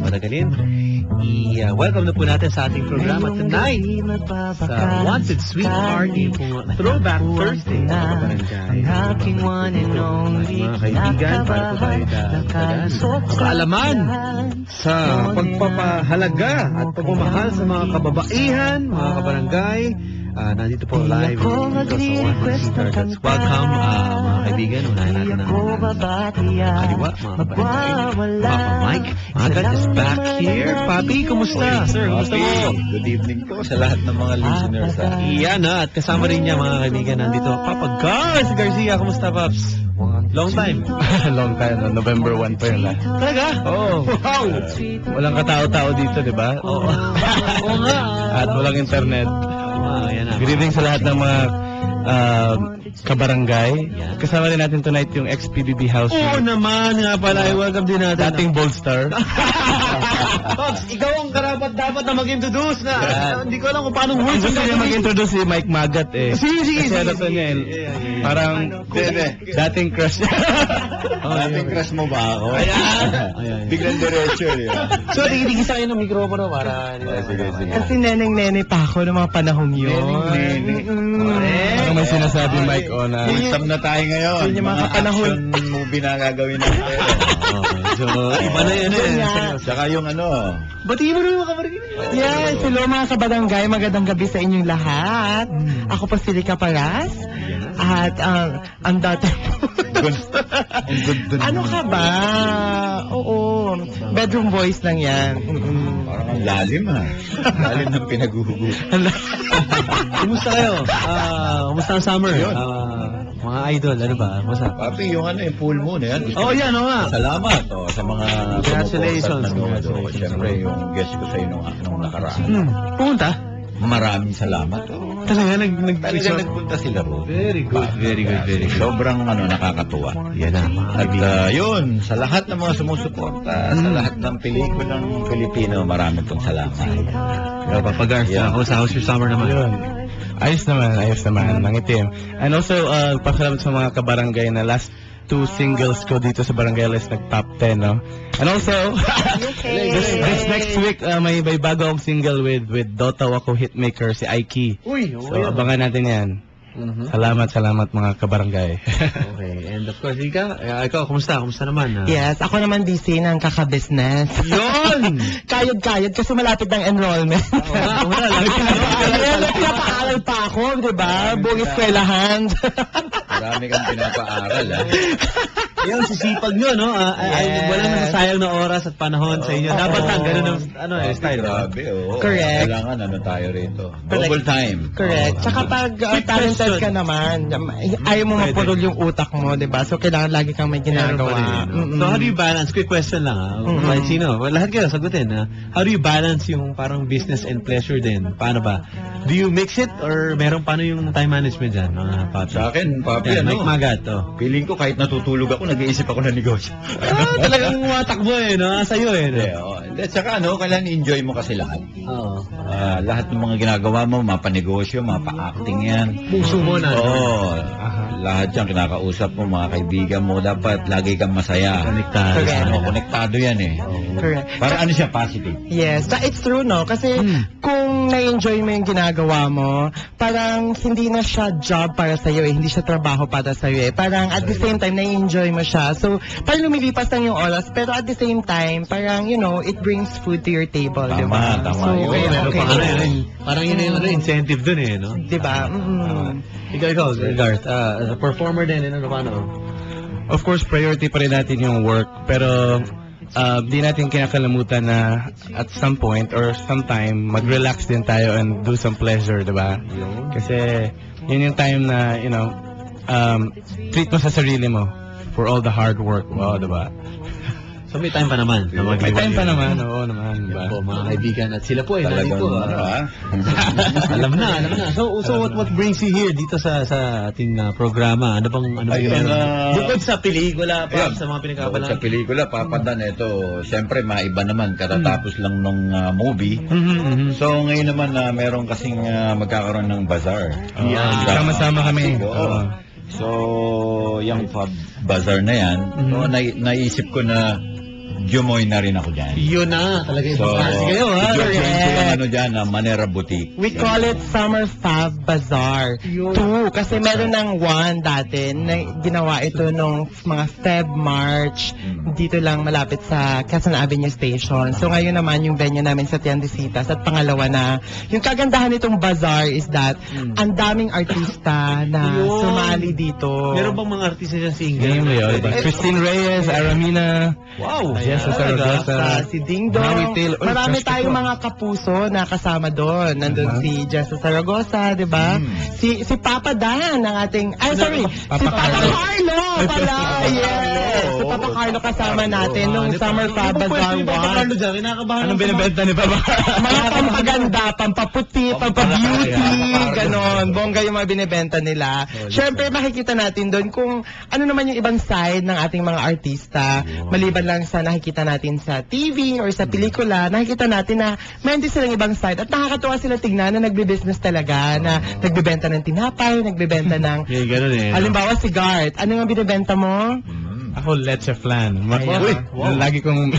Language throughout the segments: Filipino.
patagalin. I-welcome na po natin sa ating programa tonight sa Wanted Sweet Party, Throwback Thursday sa Barangay. Mga kaibigan, para po tayo kaalaman sa pagpapahalaga at pagmamahal sa mga kababaihan, mga kabarangay. Nandito po live dito sa Wanted Sweet Party. Welcome, mga kaibigan. Unahin natin ang kaliwa, mga kabarangay. Papa Mike Magat is back here. Papi, kumusta? Sir, kumusta mo? Good evening po sa lahat ng mga listeners. Iyan at kasama rin niya mga kaibigan nandito. Papa Garth Garcia, kumusta, Paps? Long time. Long time. November 1 pa yun lang. Talaga? Oo. Wow! Walang katao-tao dito, di ba? Oo. Oo nga. At walang internet. Yan na. Good evening sa lahat ng mga kabarangay. Kasama rin natin tonight yung ex-PBB house. Oo naman nga pala. Welcome din natin. Dating Bold Star. Pops, ikaw ang karapat dapat na mag-introduce na. Hindi ko alam kung paano words. Gusto niya mag-introduce si Mike Magat eh. Sige. Kasi ano to niya eh. Parang dating crush niya. Dating crush mo ba ako? Ayan. Biglang diretso eh. So, tigil-tigil sa kayo ng mikropono para... Sige. Kasi neneng-nene pa ako ng mga panahong yun. Parang may sinasabi Mike o na... Isam na tayo ngayon. Yun yung mga kapanahon. Action movie na gagawin natin. So, iba na yun eh. Saka yung Batiin mo rin mga kabarangay. Yes, hello mga kabarangay. Magandang gabi sa inyong lahat. Ako po si Rica Paras. At ang dati ano ka ba? Oo. Bedroom voice lang yan. parang ang lalim ha. Lalim ng pinaghuhugutan. Kumusta kayo? Kumusta ang summer? Mga idol, ano ba? Kumusta? Papi, yung yung full moon yan. Yan, oo nga. Salamat sa mga Congratulations. sumuportat. Siyempre, yung guest ko sa inyo nung nakaraan. Pumunta? Maraming salamat. Talaga, Talagang nagpunta sila ro. Very good. Sobrang nakakatuwa. Yan na. At yun, sa lahat ng mga sumusuporta, sa lahat ng pelikulang Pilipino, maraming pong salamat. Papa Garth, how's your summer naman? Yun. Ayos naman. Nangitim. And also, pasalamat sa mga kabarangay na last 2 singles ko dito sa Barangay List nag-top 10, no? And also, this next week, may bago akong single with Dota Wako hitmaker, si Aiki. So, abangan natin yan. Salamat mga kabarangay. Okay, and of course, ikaw, kumusta naman? Yes, ako naman busy ng kaka-business. Yun! Kayod kasi malapit ng enrollment. Nagpapaaral pa ako, di ba? Buong eskwelahan. Marami kang pinapaaral, ha? Yung sisipag nyo, no? Walang nasasayang na oras at panahon sa inyo. Dapat lang, ganun ang style. Grabe, oo. Correct. Kailangan, tayo rito. Double time. Correct. Tsaka pag talented ka naman, ayaw mo mapurol yung utak mo, di ba? So, kailangan lagi kang may ginagawa. So, how do you balance? Quick question lang, ha? Sino? Lahat kayo, sagutin, ha? How do you balance yung parang business and pleasure din? Paano ba? Do you mix it or paano yung time management dyan, mga papi? Sa akin, papi, Mike Magat, Feeling ko kahit natutulog ako, nag-iisip ako ng negosyo. Talagang matakbo no? Sa'yo Hindi, tsaka kailangan enjoy mo kasi lahat. Oo. Lahat ng mga ginagawa mo, mapanegosyo, mapa-acting yan. Puso mo na. Oo. Lahat yan, kinakausap mo, mga kaibigan mo, dapat lagi kang masaya. Konektado. Konektado yan Correct. Parang siya, positive. Yes, it's true, no? Kasi kung na-enjoy mo yung ginagawa mo, parang hindi na siya job para sa'yo hindi siya trabaho para sa'yo Parang at the same time, na-enjoy mo siya. So, parang lumilipas lang yung oras, pero at the same time, parang, it brings food to your table, di ba? Tama. So, Parang yun yung incentive dun no? Di ba? Ikaw, Garth, as a performer din, paano? Of course, priority pa rin natin yung work, pero di natin kinakalimutan na at some point or sometime mag-relax din tayo and do some pleasure, diba? Kasi yun yung time na, treat mo sa sarili mo for all the hard work mo, diba? So may time pa naman. May time pa naman, oo naman. Yan po, mga kaibigan. At sila po Talagang nandito. Alam na. So what brings you here dito sa ating programa? Ano bang bukod sa pelikula pa, sa mga pinagkabalan? Sa pelikula, papadan, ito, siyempre, maiba naman, katatapos lang nung movie. So, ngayon naman, meron kasing magkakaroon ng bazaar. Sama-sama kami. So, yung bazaar na yan, naisip ko na Jumoy na rin ako dyan. Yun na, talaga yung So, fancy kayo, ha? join ko Correct. yung ano dyan, Manera Boutique. We call it Summer Fab Bazaar. 2, kasi meron ng 1 dati na ginawa ito nung mga Feb, March, dito lang malapit sa Quezon Avenue Station. So ngayon naman yung venue namin sa Tiendesitas at pangalawa na. Yung kagandahan nitong bazaar is that ang daming artista na Yun. sumali dito. Meron bang mga artista dyan single? Game yun. Christine Reyes, Aramina, Wow! Jessa Zaragoza, Si Ding Dong. Howie Taylor. Uy, Marami fresh tayong to. mga kapuso na kasama doon. Nandun si Jessa Zaragoza, di ba? Si Papa Dan, ang ating... Ay, sorry. Papa Si Papa Carlo. Carlo pala. Yes. Si Papa Carlo kasama natin nung Summer Fab Bazaar 1. Carlo dyan, kinakabahan Anong binibenta ni Papa? Mga pampaganda, pampaputi, pampabeauty, ganon. Bongga yung mga binibenta nila. Siyempre, makikita natin doon kung ano naman yung ibang side ng ating mga artista. Maliban lang sa nakikita natin sa TV or sa pelikula, nakikita natin na mayroon din silang ibang side. At nakakatuwa sila tignan na nagbe-business talaga, na nagbebenta ng tinapay, nagbebenta ng... Yeah, ganun eh. Halimbawa si Gart, ano yung binibenta mo? Ako, leche flan. Ayan. Lagi kong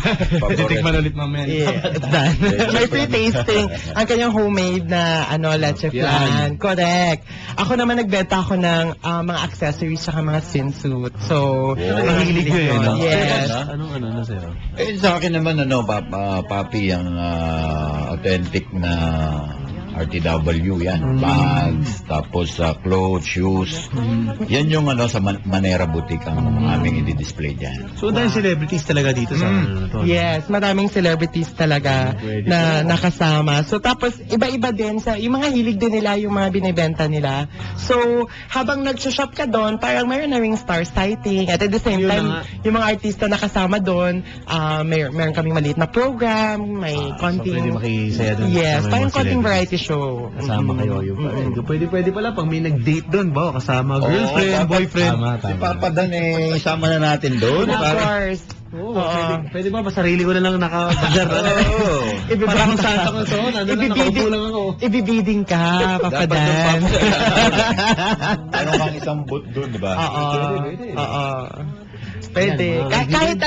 titikman ulit mamaya. Yeah, it's done. May free tasting. Ang kanyang homemade na leche flan. Correct. Ako naman nagbenta ako ng mga accessories saka mga swimsuit. So, Mahilig ko eh, no? Yes. Anong sa'yo? Eh, sa akin naman, Papi, ang authentic na RTW yan. Bags, tapos clothes, shoes. Yan yung sa Manera Boutique ang aming i-display dyan. So, dahil celebrities talaga dito sa ano to? Yes, maraming celebrities talaga na nakasama. So tapos iba-iba din sa yung mga hilig din nila yung mga binebenta nila. So habang nag-shop ka doon, parang mayroon na ring star sighting at the same Yun time na nga. yung mga artista na kasama doon, meron kaming maliit na program, may So, konting pwede makisaya doon. yes, kasama parang yung mga konting celebrities. variety show. Kasama kayo. Yung pwede pala pag may nag-date doon ba? Kasama Oo, girlfriend, dapat- boyfriend. Si Papa Dan, isama na natin doon. Of course. Oo, pwede ba? Sarili ko na lang nakabagar. Oo. Parang kung saan ako to, nandun lang, nakaupo lang ako. Ibibiding ka, Dapat doon, papadan. Papa. Ano kang isang boot doon, di ba? Oo. Pwede. Oo. Pwede. Yan, mga Kahit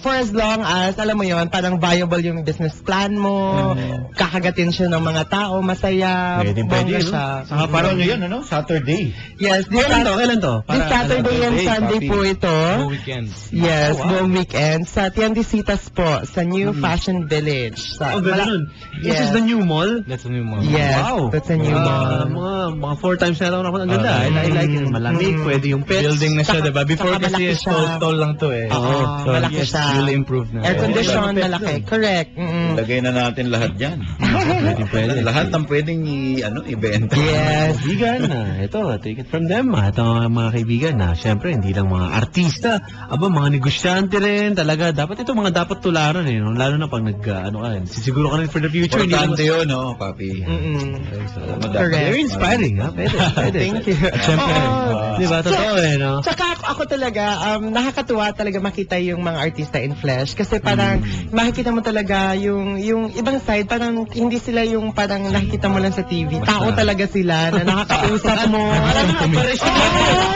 for as long as, alam mo yon, parang viable yung business plan mo, kakagatin siya ng mga tao, masaya, Pwede, bongga no? siya. Saka parang ngayon, Saturday. Yes, Kailan to? This Saturday and Saturday, Sunday papi. po ito. Weekend. Yes, buong weekend. Sa Tiendesitas po, sa New Fashion Village. Oh, ganun. This Yes. is the new mall? That's a new one. Yes, Wow. that's a new mall. Mga 4 times na lang ako. Ang ganda. I like it. Malamig. Pwede yung pets. Building na siya, diba? Before Saka kasi malaki siya. stall lang to eh. Oo, So, malaki yes, siya. really improved na. Air condition, Oo, malaki. malaki. Correct. Lagay na natin lahat dyan. Pwede. Lahat ng pwedeng ibenta. Yes. Kaibigan na. Ito, take it from them. Ito mga kaibigan na. Siyempre, hindi lang mga artista. Aba, mga negosyante rin. Talaga, dapat ito mga dapat tularan eh. No? Lalo na pag sisiguro ka rin for the future. Importante yun, Papi. Correct. Very inspiring, ha? Pwede. Thank you. Siyempre. Oo. Di ba? Totoo eh, no? Tsaka ako talaga, nakakatuwa talaga makita yung mga artista in flesh. Kasi parang makikita mo talaga yung ibang side, parang hindi sila yung parang nakikita mo lang sa TV. Tao talaga sila na nakakausap mo.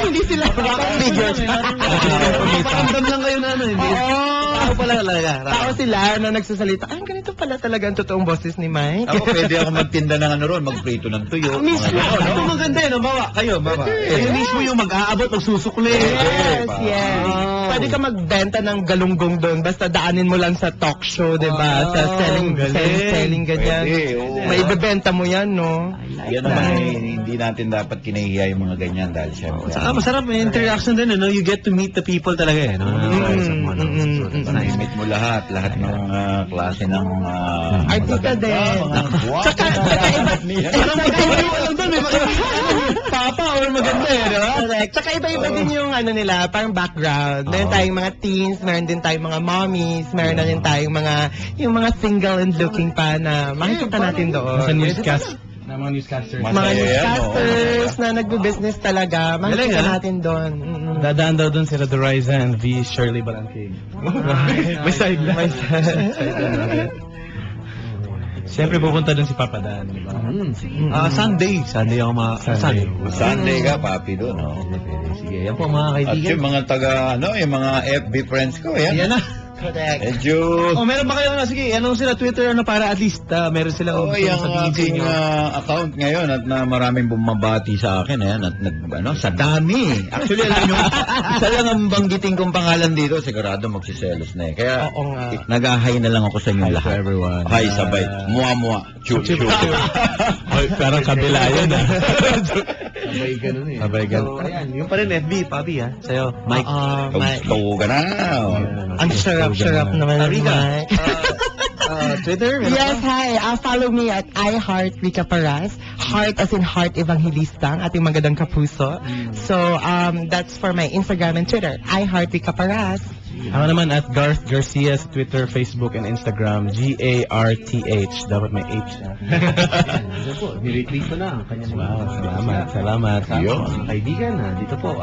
Hindi sila rock figures. Pakiramdam lang kayo na ano. Hindi. Tao pala talaga. Tao sila na nagsasalita. Ganito pala talaga ang totoong boses ni Mike. Ako, pwede ako magtinda ng magprito ng tuyo. Mismo. mga ganon, Ito no? maganda eh, no? Bawa, kayo. Kayo mismo yung mag-aabot, magsusukli. Yes, pa. yes. Pwede ka magbenta ng galunggong doon basta daanin mo lang sa talk show, 'di ba? Sa selling ganyan. Pwede, oo. May ibebenta mo 'yan, no? Yan naman hindi natin dapat kinahiya yung mga ganyan dahil syempre. Saka masarap may interaction din, no? You get to meet the people talaga eh, no? Meet mo lahat ng klase ng Artista din. Tsaka iba Papa or maganda eh, di ba? correct. Tsaka iba-iba din yung nila, parang background. Meron tayong mga teens, meron din tayong mga mommies, meron na din tayong yung mga single and looking pa na makikita natin doon. Sa newscast, na mga newscasters. Mga Masaya yan, newscasters na nagbe-business talaga, makikita Galing, ha? natin doon. Dadaan daw dun sila Doriza and V. Shirley Barangay. May side lang. May side. Siyempre pupunta dun si Papa Dan, di ba? Sunday ako Sunday. Sunday ka, Papi, doon, no? Sige, yan po mga At kaibigan. yung mga yung mga FB friends ko, yan. Yan na. Correct. Medyo... Oh, meron ba kayo na? Sige, ano sila Twitter na para at least meron sila Oh, yung aking account ngayon at na maraming bumabati sa akin at sa dami. Actually, alam nyo, isa lang ang banggitin kong pangalan dito, sigurado magsiselos na Kaya, Oo nga. nag-hi na lang ako sa inyo Hi to lahat. everyone. Hi, sabay. Mua-mua. Chup, chup. Parang kabila yun Sabay ganun eh. Sabay ganun. So, ayan, yung pa rin FB, Papi Sa'yo, Mike. Gusto ka na. Ang sarap-sarap naman. Rika, Twitter? meron Yes, ka? hi. Follow me at iHeart Rica Paras. Heart as in Heart Evangelista, ang ating magandang kapuso. So, that's for my Instagram and Twitter. iHeart Rica Paras. Ako naman at Garth Garcia sa Twitter, Facebook, and Instagram. GARTH. Dapat may H. Ayan, po, ni-retweet ko na ang kanyang Wow, salamat. Yo. mga kaibigan, dito po,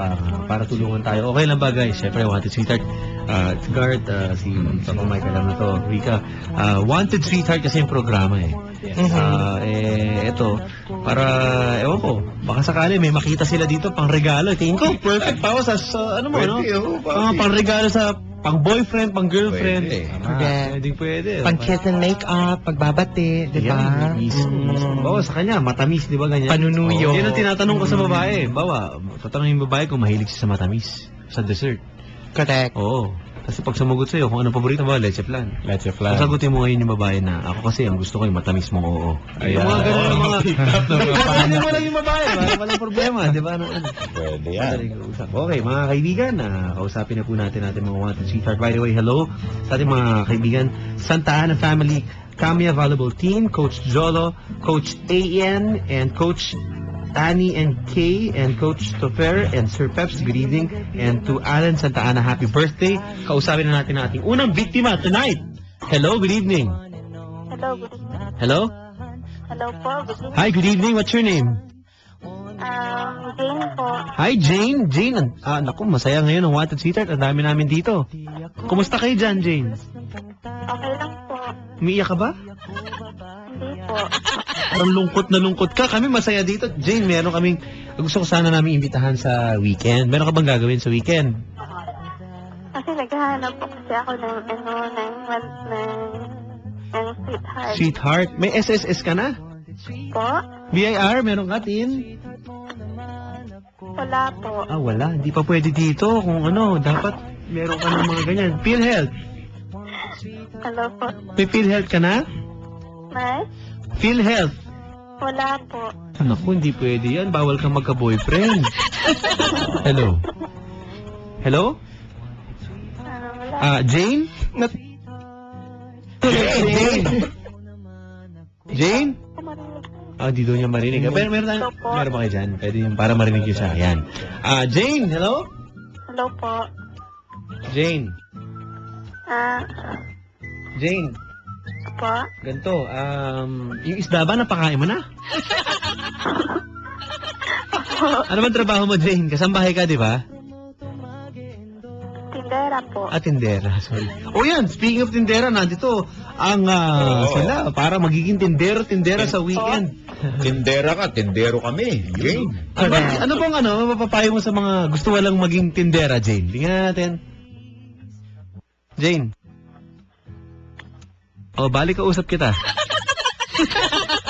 para tulungan tayo. Okay lang ba guys? Siyempre, Wanted Sweetheart, Garth, si Papa Mike, alam na to, Rika. Wanted Sweetheart kasi yung programa Ito, para, ewan ko, baka sakali may makita sila dito pang regalo. Tingin ko, perfect pa ako sa ano mo, no? Pang regalo sa pang boyfriend, pang girlfriend. Pwede. Pwede. Pang kiss and make-up, pagbabati, di ba? Bawa sa kanya, matamis, di ba ganyan? Panunuyo. Yan ang tinatanong ko sa babae. Bawa, tatanungin yung babae kung mahilig siya sa matamis, sa dessert. Correct. Oo. Kasi pag sumagot sa'yo, kung ano paborito mo, leche flan. Leche flan. Sasagutin mo ngayon yung babae na, ako kasi ang gusto ko yung matamis mong oo. Ayan. Yung mga ganun, yung mga... Paano mo lang yung babae, walang problema, di ba? Pwede yan. Madaling kausap. Okay, mga kaibigan, kausapin na po natin mga Wanted Sweetheart. By the way, hello sa ating mga kaibigan, Santa Ana Family, Camia Volleyball Team, Coach Jolo, Coach AN, and Coach Annie and Kay, and Coach Topher, and Sir Peps, good evening. And to Alan Santa Ana, happy birthday. Kausapin na natin ating unang biktima tonight. Hello, good evening. Hello, good evening. Hello? Hello po, good evening. Hi, good evening. What's your name? Jane po. Hi, Jane. Jane, naku, masaya ngayon ang Wanted Sweetheart. Ang dami namin dito. Kumusta kayo dyan, Jane? Okay lang po. Umiiyak ka ba? Hindi po. Parang lungkot na lungkot ka. Kami masaya dito. Jane, meron kaming... Gusto ko sana namin imbitahan sa weekend. Meron ka bang gagawin sa weekend? Kasi naghahanap po kasi ako ng sweetheart. Sweetheart. May SSS ka na? Po? BIR, meron ka, Tin? Wala po. Wala. Hindi pa pwede dito. Kung ano, dapat meron ka ng mga ganyan. PhilHealth. Hello po. May PhilHealth ka na? May? PhilHealth. Wala po. Naku, hindi pwede yan. Bawal kang magka-boyfriend. Hello? Hello? Wala. Jane? Jane? Jane? Di doon niya marinig. Pero meron ba kayo dyan? Pwede yung para marinig yun siya. Ayan. Jane, hello? Hello po. Jane. Jane. Po? Ganito, yung isda ba napakain mo na? Ano ba trabaho mo, Jane? Kasambahay ka, di ba? Tindera po. Tindera, sorry. Yan, speaking of tindera, nandito ang sila, para magiging tindera sa weekend. Tindera ka, tindero kami. Jane. Ano bang mapapayo mo sa mga gusto walang maging tindera, Jane? Tingnan natin. Jane. Balik kausap kita.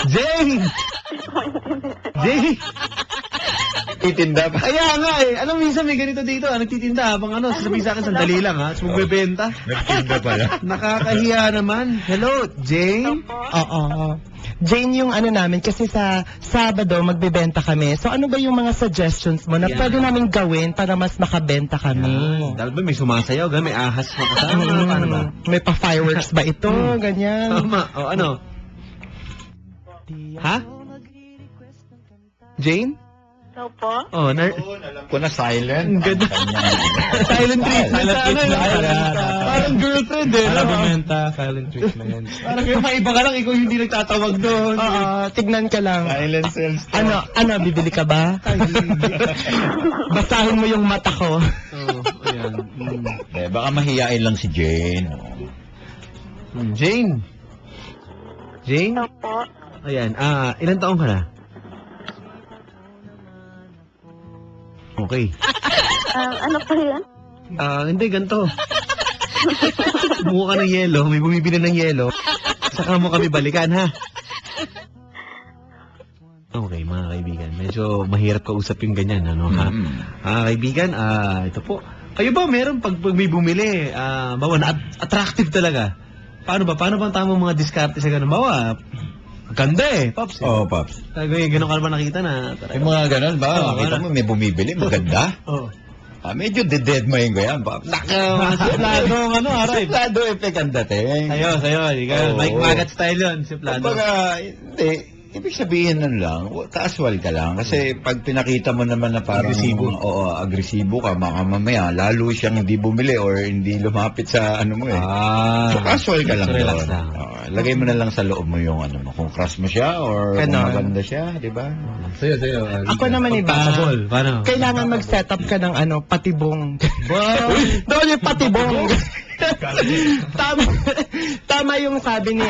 Jane! Jane! Titinda pa. Kaya nga Alam, minsan may ganito dito. Nagtitinda habang sasabihin sa akin, sandali lang Tapos magbebenta. Nagtinda pala. Nakakahiya naman. Hello, Jane? Oo. Jane, yung namin, kasi sa Sabado, magbebenta kami. So, ano ba yung mga suggestions mo na pwede namin gawin para mas makabenta kami? Dahil ba may sumasayaw, may ahas mo kasama? Paano ba? May pa-fireworks ba ito? Ganyan. Tama. Ano? Ha? Jane? Hello po. Alam ko na silent. Ganda. Silent treatment. Parang girlfriend Parang bumenta, silent treatment. Parang yung maiba ka lang, ikaw hindi nagtatawag doon. Tignan ka lang. Silent sales. Bibili ka ba? Basahin mo yung mata ko. Ayan. Baka mahiyain lang si Jane. Jane? Jane? Hello po. Ayan. Ilan taong ka na? Okay. Ano po yan? Hindi, ganito. Kumuha ka ng yelo, may bumibili ng yelo. Saka mo kami balikan, ha? Okay, mga kaibigan. Medyo mahirap kausap yung ganyan, ano, ha? Kaibigan, ito po. Kayo ba, meron pag may bumili, bawa na attractive talaga. Paano ba ang tamang mga diskarte sa ganun? Bawa, ganda Pops. Oo, Pops. Ganun ka naman nakita na. Yung mga ganun ba? Kita mo, may bumibili, maganda. Oo. Medyo deadmayin ko yan, Pops. Suplado, Aray. Suplado effect ang dating. Sayo. Oo. Mike Magat style yun, suplado. Kumbaga, hindi. Ibig sabihin nun lang, casual ka lang. Kasi pag pinakita mo naman na parang agresibo ka, mamaya, lalo siyang hindi bumili or hindi lumapit sa ano mo So casual ka lang relax doon. lang. Lagay mo na lang sa loob mo yung ano mo. Kung crush mo siya or kung maganda siya, di ba? Sayo. Ako naman iba. Paano? Kailangan mag-set up ka ng patibong. Doon yung patibong. tama yung sabi ni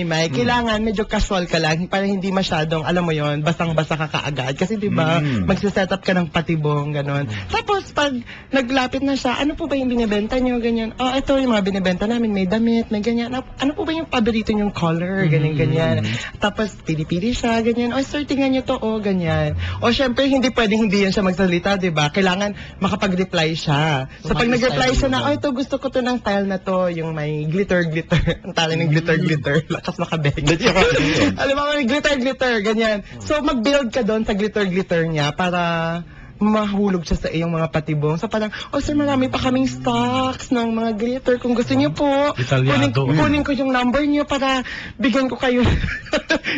Mike. Kailangan medyo casual ka lang para hindi masyadong, alam mo yon, basang-basa ka kaagad. Kasi di ba, magsiset up ka ng patibong, ganon. Tapos pag naglapit na siya, ano po ba yung binibenta nyo, ganyan. Ito yung mga binibenta namin, may damit, may ganyan. Ano po ba yung paborito nyong color, ganyan. Tapos pili-pili siya, ganyan. Sir, tingnan nyo to, ganyan. Syempre, hindi pwedeng hindi yan siya magsalita, di ba? Kailangan makapag-reply siya. So pag nag-reply siya na, ito gusto ko to ng style na to, yung may glitter. Ang tala ng glitter. Lakas makabeg. Alam mo, may glitter, ganyan. So, mag-build ka doon sa glitter niya para mahulog siya sa iyong mga patibong. So, parang, sir, marami pa kaming stocks ng mga glitter. Kung gusto niyo po, kunin ko yung number niyo para bigyan ko kayo.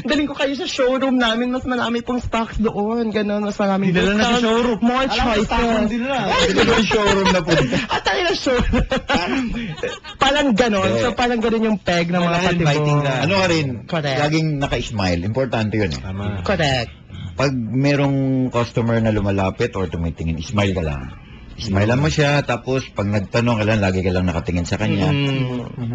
Daling ko kayo sa showroom namin. Mas marami pong stocks doon. Ganon, mas maraming Dinala na sa showroom. More choices. Dinala yung showroom na po. Tayo na showroom. Parang ganon. So, parang ganon yung peg ng mga patibong. Ano ka rin, Correct. laging naka-smile. Importante yun Correct. Pag merong customer na lumalapit or tumitingin, smile ka lang. Smilean mo siya, tapos pag nagtanong ka lang, lagi ka lang nakatingin sa kanya.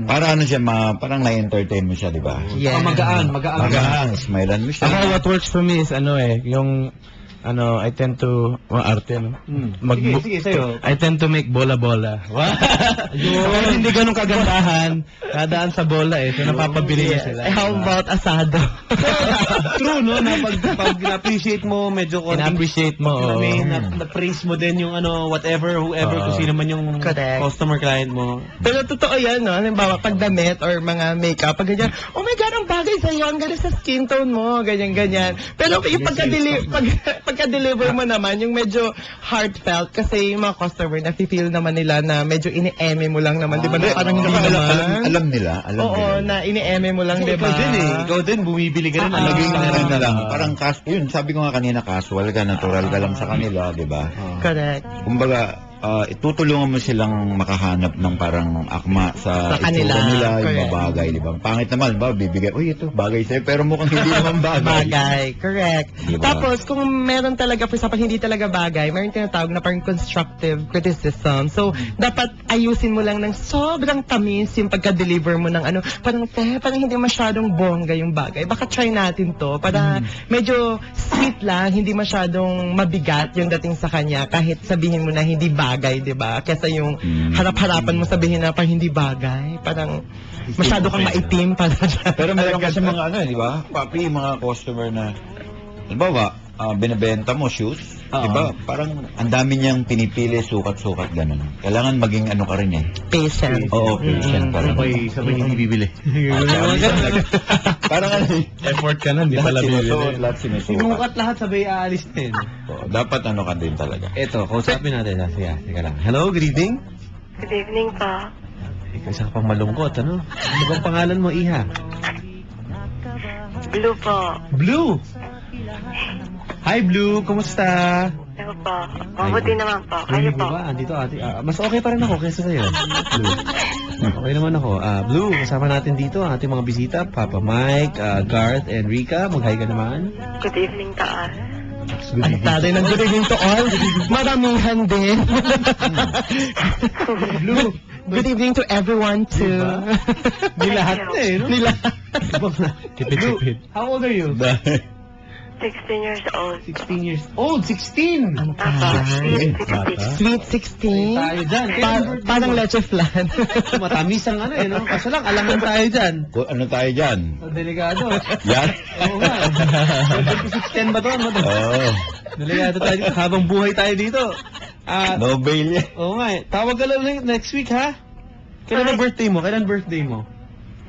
Para ano siya, parang na-entertain mo siya, di ba? Yeah. Magaan. Smilean mo siya. What works for me is yung I tend to arte Sige, sa'yo. I tend to make bola-bola. Pero hindi ganun kagandahan. Dadaan sa bola so napapabili niya sila. How about asado? True, no? Na pag na-appreciate mo, medyo konting... Na-appreciate mo, na-praise mo din yung whoever, kung sino man yung Correct. customer client mo. Pero totoo yan, no? Halimbawa, pag damit or mga makeup, pag ganyan, oh my God, ang bagay sa'yo, ang ganda sa skin tone mo, ganyan. Pero yung pagka-deliver mo naman, yung medyo heartfelt, kasi yung mga customer, na-feel naman nila na medyo ini-eme mo lang naman, di ba? Na parang hindi naman. Alam nila. Oo, na ini-eme mo lang, di ba? Ikaw din, bumibili ka rin. Naging na lang. Parang yun, sabi ko nga kanina, casual ka, natural ka lang sa kanila, di ba? Correct. Kumbaga, itutulungan mo silang makahanap ng parang akma sa kanila. itsura nila, yung Correct. mga bagay, di ba? Pangit naman, ba, bibigay, ito, bagay sa'yo, pero mukhang hindi naman bagay. Correct. Diba? Tapos, kung meron talaga, for example, hindi talaga bagay, meron tinatawag na parang constructive criticism. So, dapat ayusin mo lang ng sobrang tamis yung pagka-deliver mo ng parang hindi masyadong bongga yung bagay. Baka try natin to, para medyo sweet lang, hindi masyadong mabigat yung dating sa kanya, kahit sabihin mo na hindi bagay, di ba? Kesa yung harap-harapan mo sabihin na parang hindi bagay, parang masyado kang maitim para dyan. Pero meron kasi mga di ba? Papi, mga customer na, halimbawa, binibenta mo shoes, di ba? Parang ang dami niyang pinipili, sukat-sukat, gano'n. Kailangan maging ka rin Patient. Oo, patient ka rin. Sabay hindi bibili. Parang Effort ka na, hindi pala bibili. lahat sinusuot. Sinukat lahat, sabay aalis din. Dapat ka din talaga. Eto, kausapin natin. Sige, lang. Hello, good evening. Good evening po. Ikaw isa ka pang malungkot, ano? Ano bang pangalan mo, Iha? Blue po. Blue! Hi, Blue! Kumusta? Ako po. Mabuti naman po. Kayo po. Andito, ate. Mas okay pa rin ako kaysa sa'yo. Blue. Okay naman ako. Blue, kasama natin dito ang ating mga bisita. Papa Mike, Garth, and Rika. Mag-hi ka naman. Good evening taas. Ang tatay ng good evening to all. Maramihan din. Blue! Good evening to everyone too. Di lahat na no? Nila. Tipid-tipid. How old are you? 16 years old. 16 years old. 16! Ang Apa, taray. Sweet 16? Tayo dyan. Parang leche flan. Matamis ang ano eh, no? Kaso lang, alangan tayo dyan. Ano tayo dyan? Delikado. Yan? Oo nga. 2610 ba to? Ano to? Oo. Delikado tayo dito. Habang buhay tayo dito. No bail yan. Oo nga eh. Tawag ka lang ulit next week, ha? Kailan ang birthday mo? Kailan birthday mo?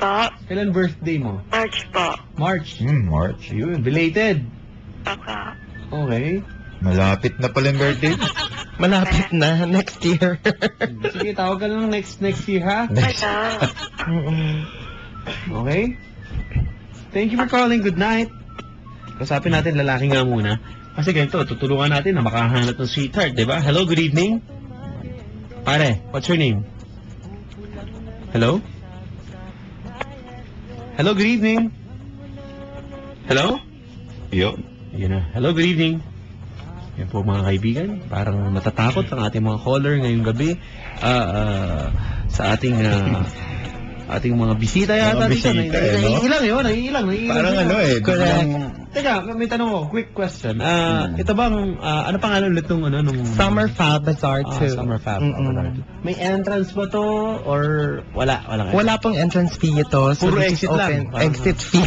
Po, Kailan birthday mo? March po. March. March. Ayun, belated. Baka. Okay. Malapit na pala yung birthday. Malapit na. Next year. Sige, tawag ka lang next year, ha? Wala. Okay? Thank you for calling. Good night. Kasapin natin lalaki nga muna. Kasi ganito, tutulungan natin na makahanap ng sweetheart, di ba? Hello, good evening. Pare, what's your name? Hello? Hello, good evening. Hello? Yun. Yun na. Hello, good evening. Yan po mga kaibigan. Parang natatakot ang ating mga caller ngayong gabi sa ating mga bisita yata. Mga bisita, no? Naiilang yun, naiilang. Parang ano eh. Correct. Teka, may tanong ko. Quick question. Ito bang, ano pangalan ulit nung Summer Fab Bazaar 2. Summer Fab. Mm-mm. May entrance ba to? Or wala? Wala pong entrance fee ito. So Puro this is exit lang. open. Exit fee.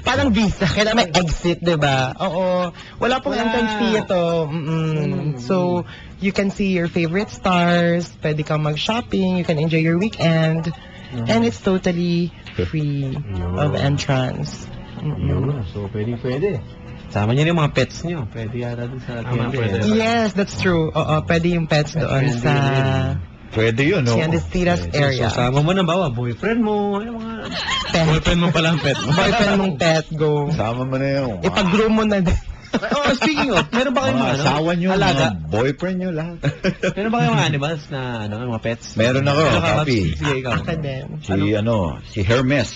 Parang visa. Kaya may exit, di ba? Oo. Wala pong Wala. entrance fee ito. So, you can see your favorite stars. Pwede kang mag-shopping. You can enjoy your weekend. And it's totally free of entrance. Yun. So, pwede. Sama niyo yung mga pets niyo. Pwede yata doon sa TNT. Yes, that's true. Oo, pwede yung pets doon sa Pwede yun, no? Tiendestitas area. So, sama mo na bawa, boyfriend mo, ano mga... Pet. Boyfriend mo pala ang pet mo. Boyfriend mong pet, go. Sama mo na yung Ipag-groom mo na din. Oh, speaking of, meron ba kayong mga mga asawa nyo, alaga? mga boyfriend nyo, lahat. Meron ba kayong mga animals na, mga pets? Meron ako, Meron ka, Papi. Sige, ikaw. Ako din. Si Hermes.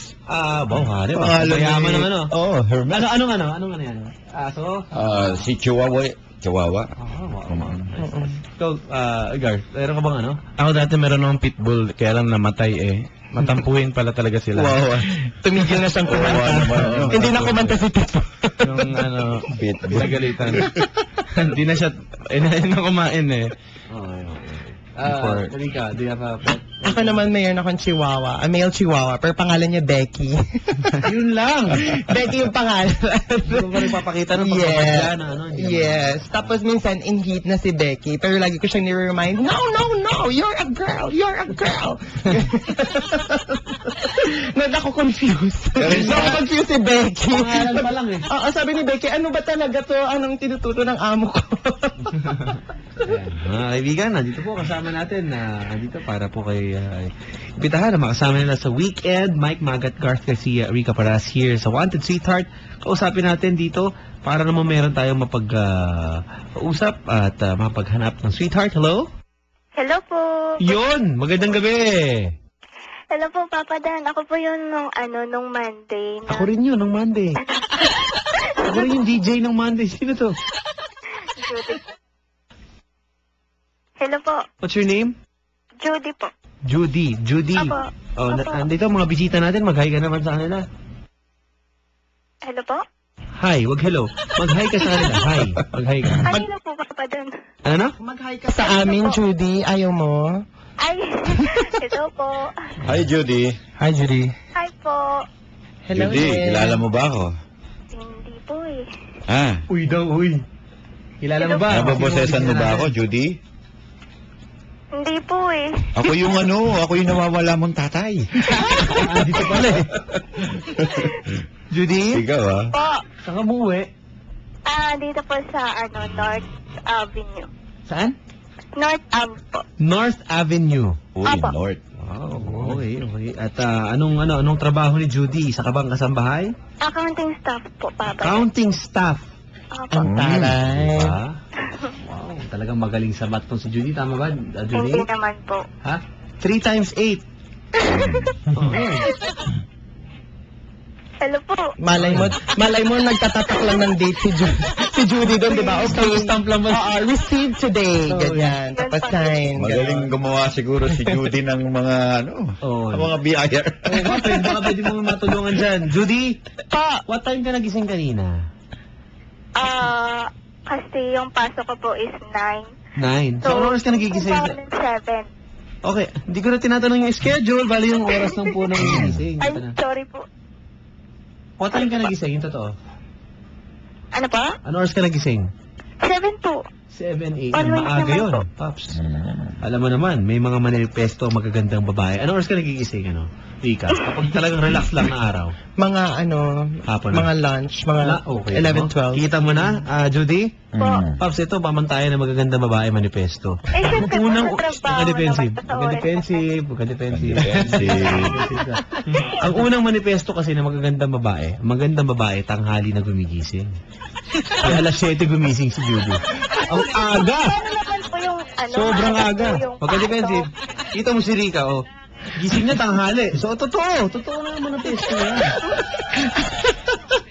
Bawari ba? Pangalan Mayaman ni- ng ano. Oo, Hermes. Anong yan? Aso? Si Chihuahua. Chihuahua. Wow. Ikaw, Gar, meron ka bang ano? Ako dati meron akong pitbull, kaya lang namatay eh. Matampuhin pala talaga sila. Tumigil na siyang kumanta. Oo, naman. Hindi na kumanta si Tito. Yung ano, Pitbull. pinagalitan. Hindi na siya, inahin na kumain eh. Rika, do you have a pet? Ako naman mayroon akong chihuahua. A male chihuahua. Pero pangalan niya Becky. Yun lang. Becky yung pangalan. Hindi ko pa rin papakita ng Yes. pagpapadla na ano. Yes. Tapos minsan in heat na si Becky. Pero lagi ko siyang nire-remind, no, you're a girl. Nako-confused. Nako-confused si Becky. Pangalan pa lang eh. Oo, sabi ni Becky, ano ba talaga to? Anong tinuturo ng amo ko? Mga kaibigan, nandito po kasama natin na nandito para po kay imbitahan na makasama nila sa weekend. Mike Magat, Garth Garcia, Rika Paras here sa Wanted Sweetheart. Kausapin natin dito para naman meron tayong mapag-usap at mapaghanap ng sweetheart. Hello? Hello po. Yun! Magandang gabi! Hello po, Papa Dan. Ako po yun nung Monday. Na... Ako rin yun, ng Monday. Ako rin yung DJ ng Monday. Sino to? Judy. Hello po. What's your name? Judy po. Judy. Apo. Oh, Apo. nandito mga bisita natin. Mag-hi ka naman sa kanila. Hello po. Hi, wag hello. Mag-hi ka sa kanila. Hi. Mag-hi ka. Kanino po, Papa Dan? Ano? Mag-hi ka sa amin, Judy. Ayaw mo? Ay, hello po. Hi, Judy. Hi, Judy. Hi po. Hello, Judy, Ed. kilala mo ba ako? Hindi po eh. Uy daw, uy. Kilala mo ba? Nababosesan mo ba ako, Judy? Hindi po eh. Ako yung nawawala mong tatay. Dito pala eh. Judy? Ikaw, ah. Po. Saan ka umuwi? Dito po sa North Avenue. Saan? North Ave po. North Avenue. Uy, Apo. North. Wow, okay. At anong trabaho ni Judy? Sa kabang kasambahay? Accounting staff po, Papa. Counting staff. Opo. Ang taray. Diba? Wow, talagang magaling sa math tong si Judy. Tama ba, Judy? Hindi naman po. Ha? 3 times 8. Okay. Hello po. Malay mo nagtatatak lang ng date si Judy doon, di ba? Okay, stamp lang mo. Receive today. Ganyan. Tapos sign. Magaling gumawa siguro si Judy ng mga, ng mga biyaya. Oh, baka pwede mo matulungan dyan. Judy, what time ka nagising kanina? Kasi yung pasok ko po is 9. 9. So, anong oras ka nagigising? Ako ng 7. Okay, hindi ko na tinatanong yung schedule, bali yung oras lang po ng gigising. Ay, sorry po. What time ka nagising? Yung totoo. Ano pa? Anong oras ka nagising? 7 po. 7 a.m. Always Maaga naman yun, po. Paps. Alam mo naman, may mga manifesto magagandang babae. Anong oras ka nagigising, ano? Rika, kapag talagang relax lang na araw. Mga Hapon na. mga lunch, mga Okay. 11, no? 12. Kita mo na, Judy? Po. Paps, ito, pamantayan ng magagandang babae manifesto. Eh, syempre po sa trabaho defensive. naman sa oras. Defensive. Ang unang manifesto kasi ng magagandang babae, tanghali na gumigising. Kaya alas 7 gumising si Judy. Ang aga! Ano naman po yung, Sobrang maaga aga. po yung Pagka-defensive, pasok. kita mo si Rika, oh. Gising na tanghali. So, totoo na naman ang testo yan.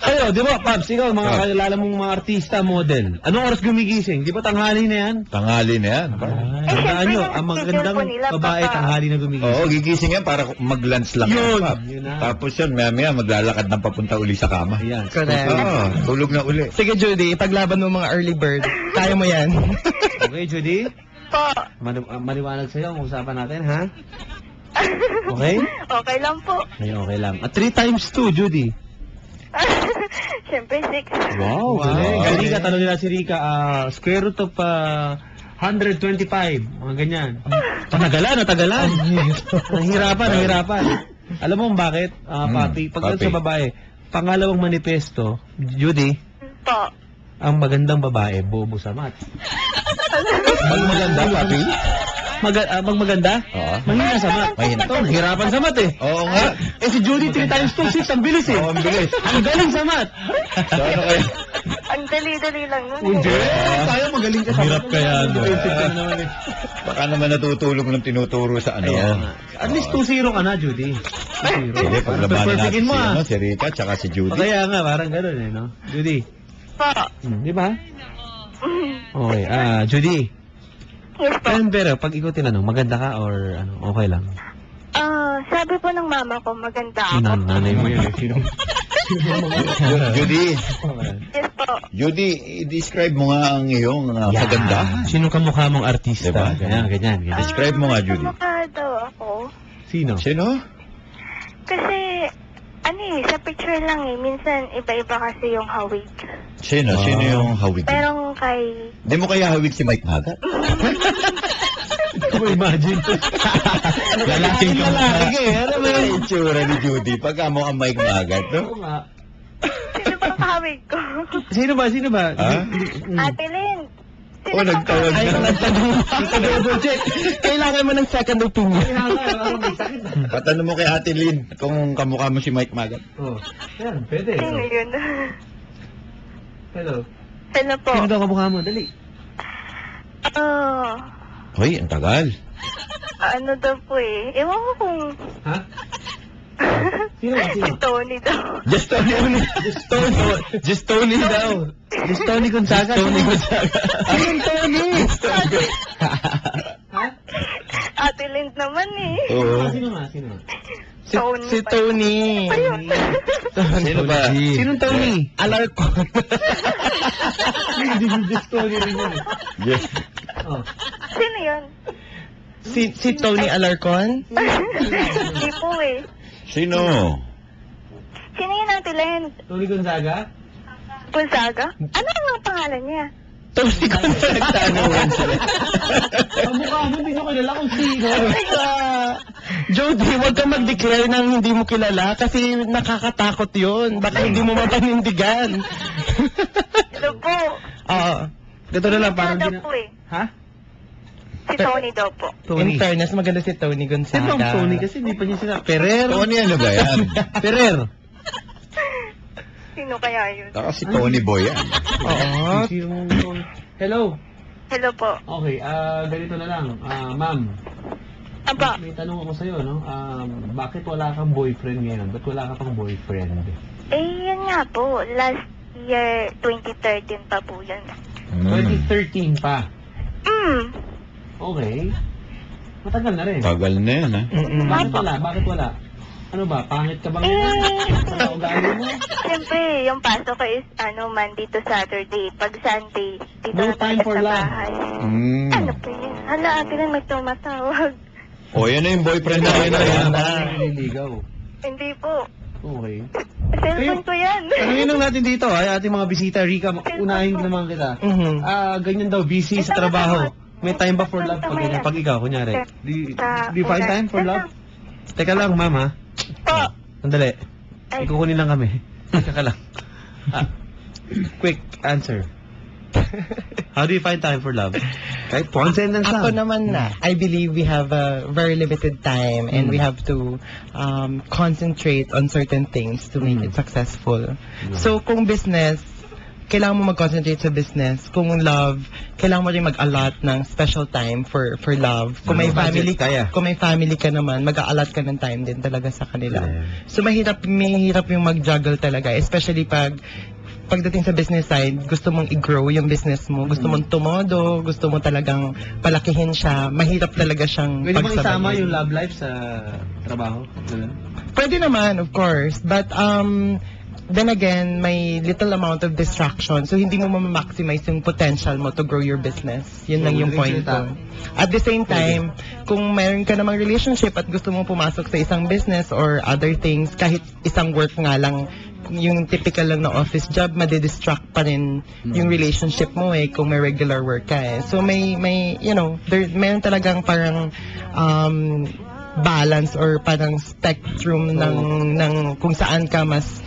Kayo, di ba, Paps, ikaw, mga kalala mong mga artista, model. Anong oras gumigising? Di ba tanghali na yan? Tanghali na yan. Tandaan nyo, ang magandang babae, tanghali na gumigising. Oo, gigising yan para mag-lunch lang. Yun. Pap. Yun na. Tapos yun, maya maglalakad ng papunta uli sa kama. Ayan. Correct. Oo, tulog na uli. Sige, Judy, paglaban mo mga early bird. Kaya mo yan. Okay, Judy? Po. Maliwanag sa'yo ang usapan natin, ha? Okay? Okay lang po. Ay, okay lang. At 3 times 2, Judy. Syempre 6. Wow, galing. Wow. Rika, tanong nila si Rika, square root of 125, mga ganyan. Natagalan. Nahirapan. Alam mo kung bakit, Papi? Pag Papi. sa babae, pangalawang manifesto, Judy, Po. ang magandang babae, bobo sa mat. Pag maganda, papi. Pag maganda, Oo. mahina sa mat. Mahina. Ito, nahirapan sa mat eh. Oo nga. Eh si Judy, 3 times 2, 6, ang bilis eh. Oo, ang bilis. Ang galing sa mat. So, ano kayo? Ang dali-dali lang nun. Hindi. Tayo magaling ka sa mat. Hirap kaya, no? Defensive ka naman eh. Baka naman natutulog ng tinuturo sa ano. Ayan. At least 2-0 ka na, Judy. 2-0. Sige, paglabanan natin Perfectin si, mo ano, si Rika tsaka si O Judy. kaya nga, parang gano'n eh, no? Judy. Po. Di ba? Okay, Judy. Yes po. Pero pag ikaw tinanong, maganda ka or ano, okay lang? Sabi po ng mama ko, maganda ako. Nanay mo yun eh. Sino? Judy, Yes po. Judy, i-describe mo nga ang iyong maganda. Sino kamukha mong artista? Diba? Ganyan. Describe mo nga, Judy. Mukha daw ako. Sino? Sino? Kasi, sa picture lang eh. Minsan, iba-iba kasi yung hawig. Sino? Sino yung hawig? Pero kay... Di mo kaya hawig si Mike Magat? Hindi ko imagine. Lalaking lalaki eh. Ano ba yung itsura ni Judy? Pagka mo ang Mike Magat, no? Oo nga. Sino ba kahawig ko? Sino ba? Ha? Ate Lynn. O, nagtawag Ay, na. double check. Kailangan mo ng second opinion. Patanong mo kay Ate Lynn kung kamukha mo si Mike Magat. Oh, yan, pwede. Sino yun? Hello. Sino po? Sino daw kamukha mo? Dali. Hoy, ang tagal. Ano daw po eh. Ewan ko kung... Ha? Sino? Si Tony daw. Just Tony. Just Tony daw. Just Tony Gonzaga. Tony Gonzaga. Ayun, Tony. Ha? Ate Lynn naman eh. Oo. Sino nga? Tony. Si Tony. Ayun. Sino ba? Sinong Tony? Alarcon. Hindi just Tony rin yun eh. Yes. Oh. Sino yun? si Tony Alarcon? Hindi po eh. Sino? Sino yun Ate Lynn? Tony Gonzaga? Gonzaga? Ano ang pangalan niya? Tony Gonzaga. Ang mukha mo, hindi ko kilala kung sino. Jody, huwag kang mag-declare ng hindi mo kilala kasi nakakatakot yun. Baka hindi mo mapanindigan. Hello po. Oo. Ganito na lang, parang daw po eh. Ha? Si Tony daw po. In fairness, maganda si Tony Sino Gonzaga. ang Tony? Kasi hindi pa niya sila. Ferrer? Tony ano ba yan? Ferrer. Sino kaya yun? Baka si Tony Boy yan. Oo. Sino Tony? Hello? Hello po. Okay, ganito na lang. Ma'am, Aba, may tanong ako sa'yo, no? Bakit wala kang boyfriend ngayon? Ba't wala ka pang boyfriend? yun nga po. Last year, 2013 pa po yun. 2013 pa. Mm. Okay. Matagal na rin. Tagal na yan, ha? Mm-mm. Bakit wala? Ano ba? Pangit ka ba ngayon? Ano ugali mo? Siyempre, yung pasok ko is, Monday to Saturday. Pag Sunday, dito No na time talaga for sa love. bahay. Mm. Ano po yun? Hala, ate na may tumatawag. O, yan na yung boyfriend na yun. Yan na. Nililigaw. Hindi po. Okay. Cellphone ko yan. Tanungin lang natin dito, ay ating mga bisita. Rika, unahin naman kita. Mhm. Ganyan daw, busy sa trabaho. May time ba for love? Pag ganyan, pag ikaw, kunyari. Do you find time for love? Teka lang, mama. Po. Sandali. Ay. Ikukunin lang kami. Teka lang. Quick answer. How do you find time for love? Kahit one sentence Ako lang. naman na, I believe we have a very limited time and we have to concentrate on certain things to make it successful. So kung business, kailangan mo mag-concentrate sa business. Kung love, kailangan mo rin mag-allot ng special time for love. Kung may Budget, family, kaya. kung may family ka naman, mag-allot ka ng time din talaga sa kanila. Yeah. So mahirap yung mag-juggle talaga, especially pagdating sa business side, gusto mong i-grow yung business mo, gusto mong tumodo, gusto mo talagang palakihin siya, mahirap talaga siyang Pwede bang isama pagsabayin. yung love life sa trabaho? Ganun. Pwede naman, of course, but then again, may little amount of distraction, so hindi mo ma-maximize yung potential mo to grow your business. Yun lang yung point ko. At the same time, kung mayroon ka namang relationship at gusto mong pumasok sa isang business or other things, kahit isang work nga lang, yung typical lang na office job, madidistract pa rin yung relationship mo kung may regular work ka So may meron talagang parang balance or parang spectrum ng kung saan ka mas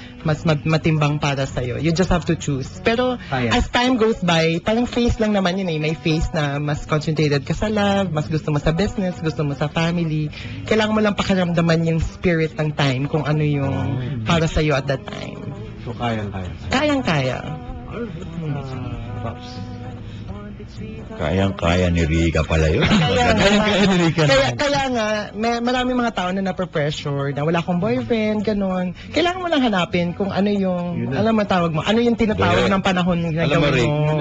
matimbang para sa'yo. You just have to choose. Pero Kaya. as time goes by, parang phase lang naman yun May phase na mas concentrated ka sa love, mas gusto mo sa business, gusto mo sa family. Kailangan mo lang pakiramdaman yung spirit ng time kung ano yung para sa'yo at that time. So, kayang-kaya. Kayang-kaya. Pops. Kayang-kaya ni Rika pala yun. Kaya nga, marami mga tao na nape-pressure, na wala akong boyfriend, ganun. Kailangan mo lang hanapin kung ano yung, Yun na. alam mo tawag mo, ano yung tinatawag Kaya, ng panahon na alam mo, gawin Rick, mo.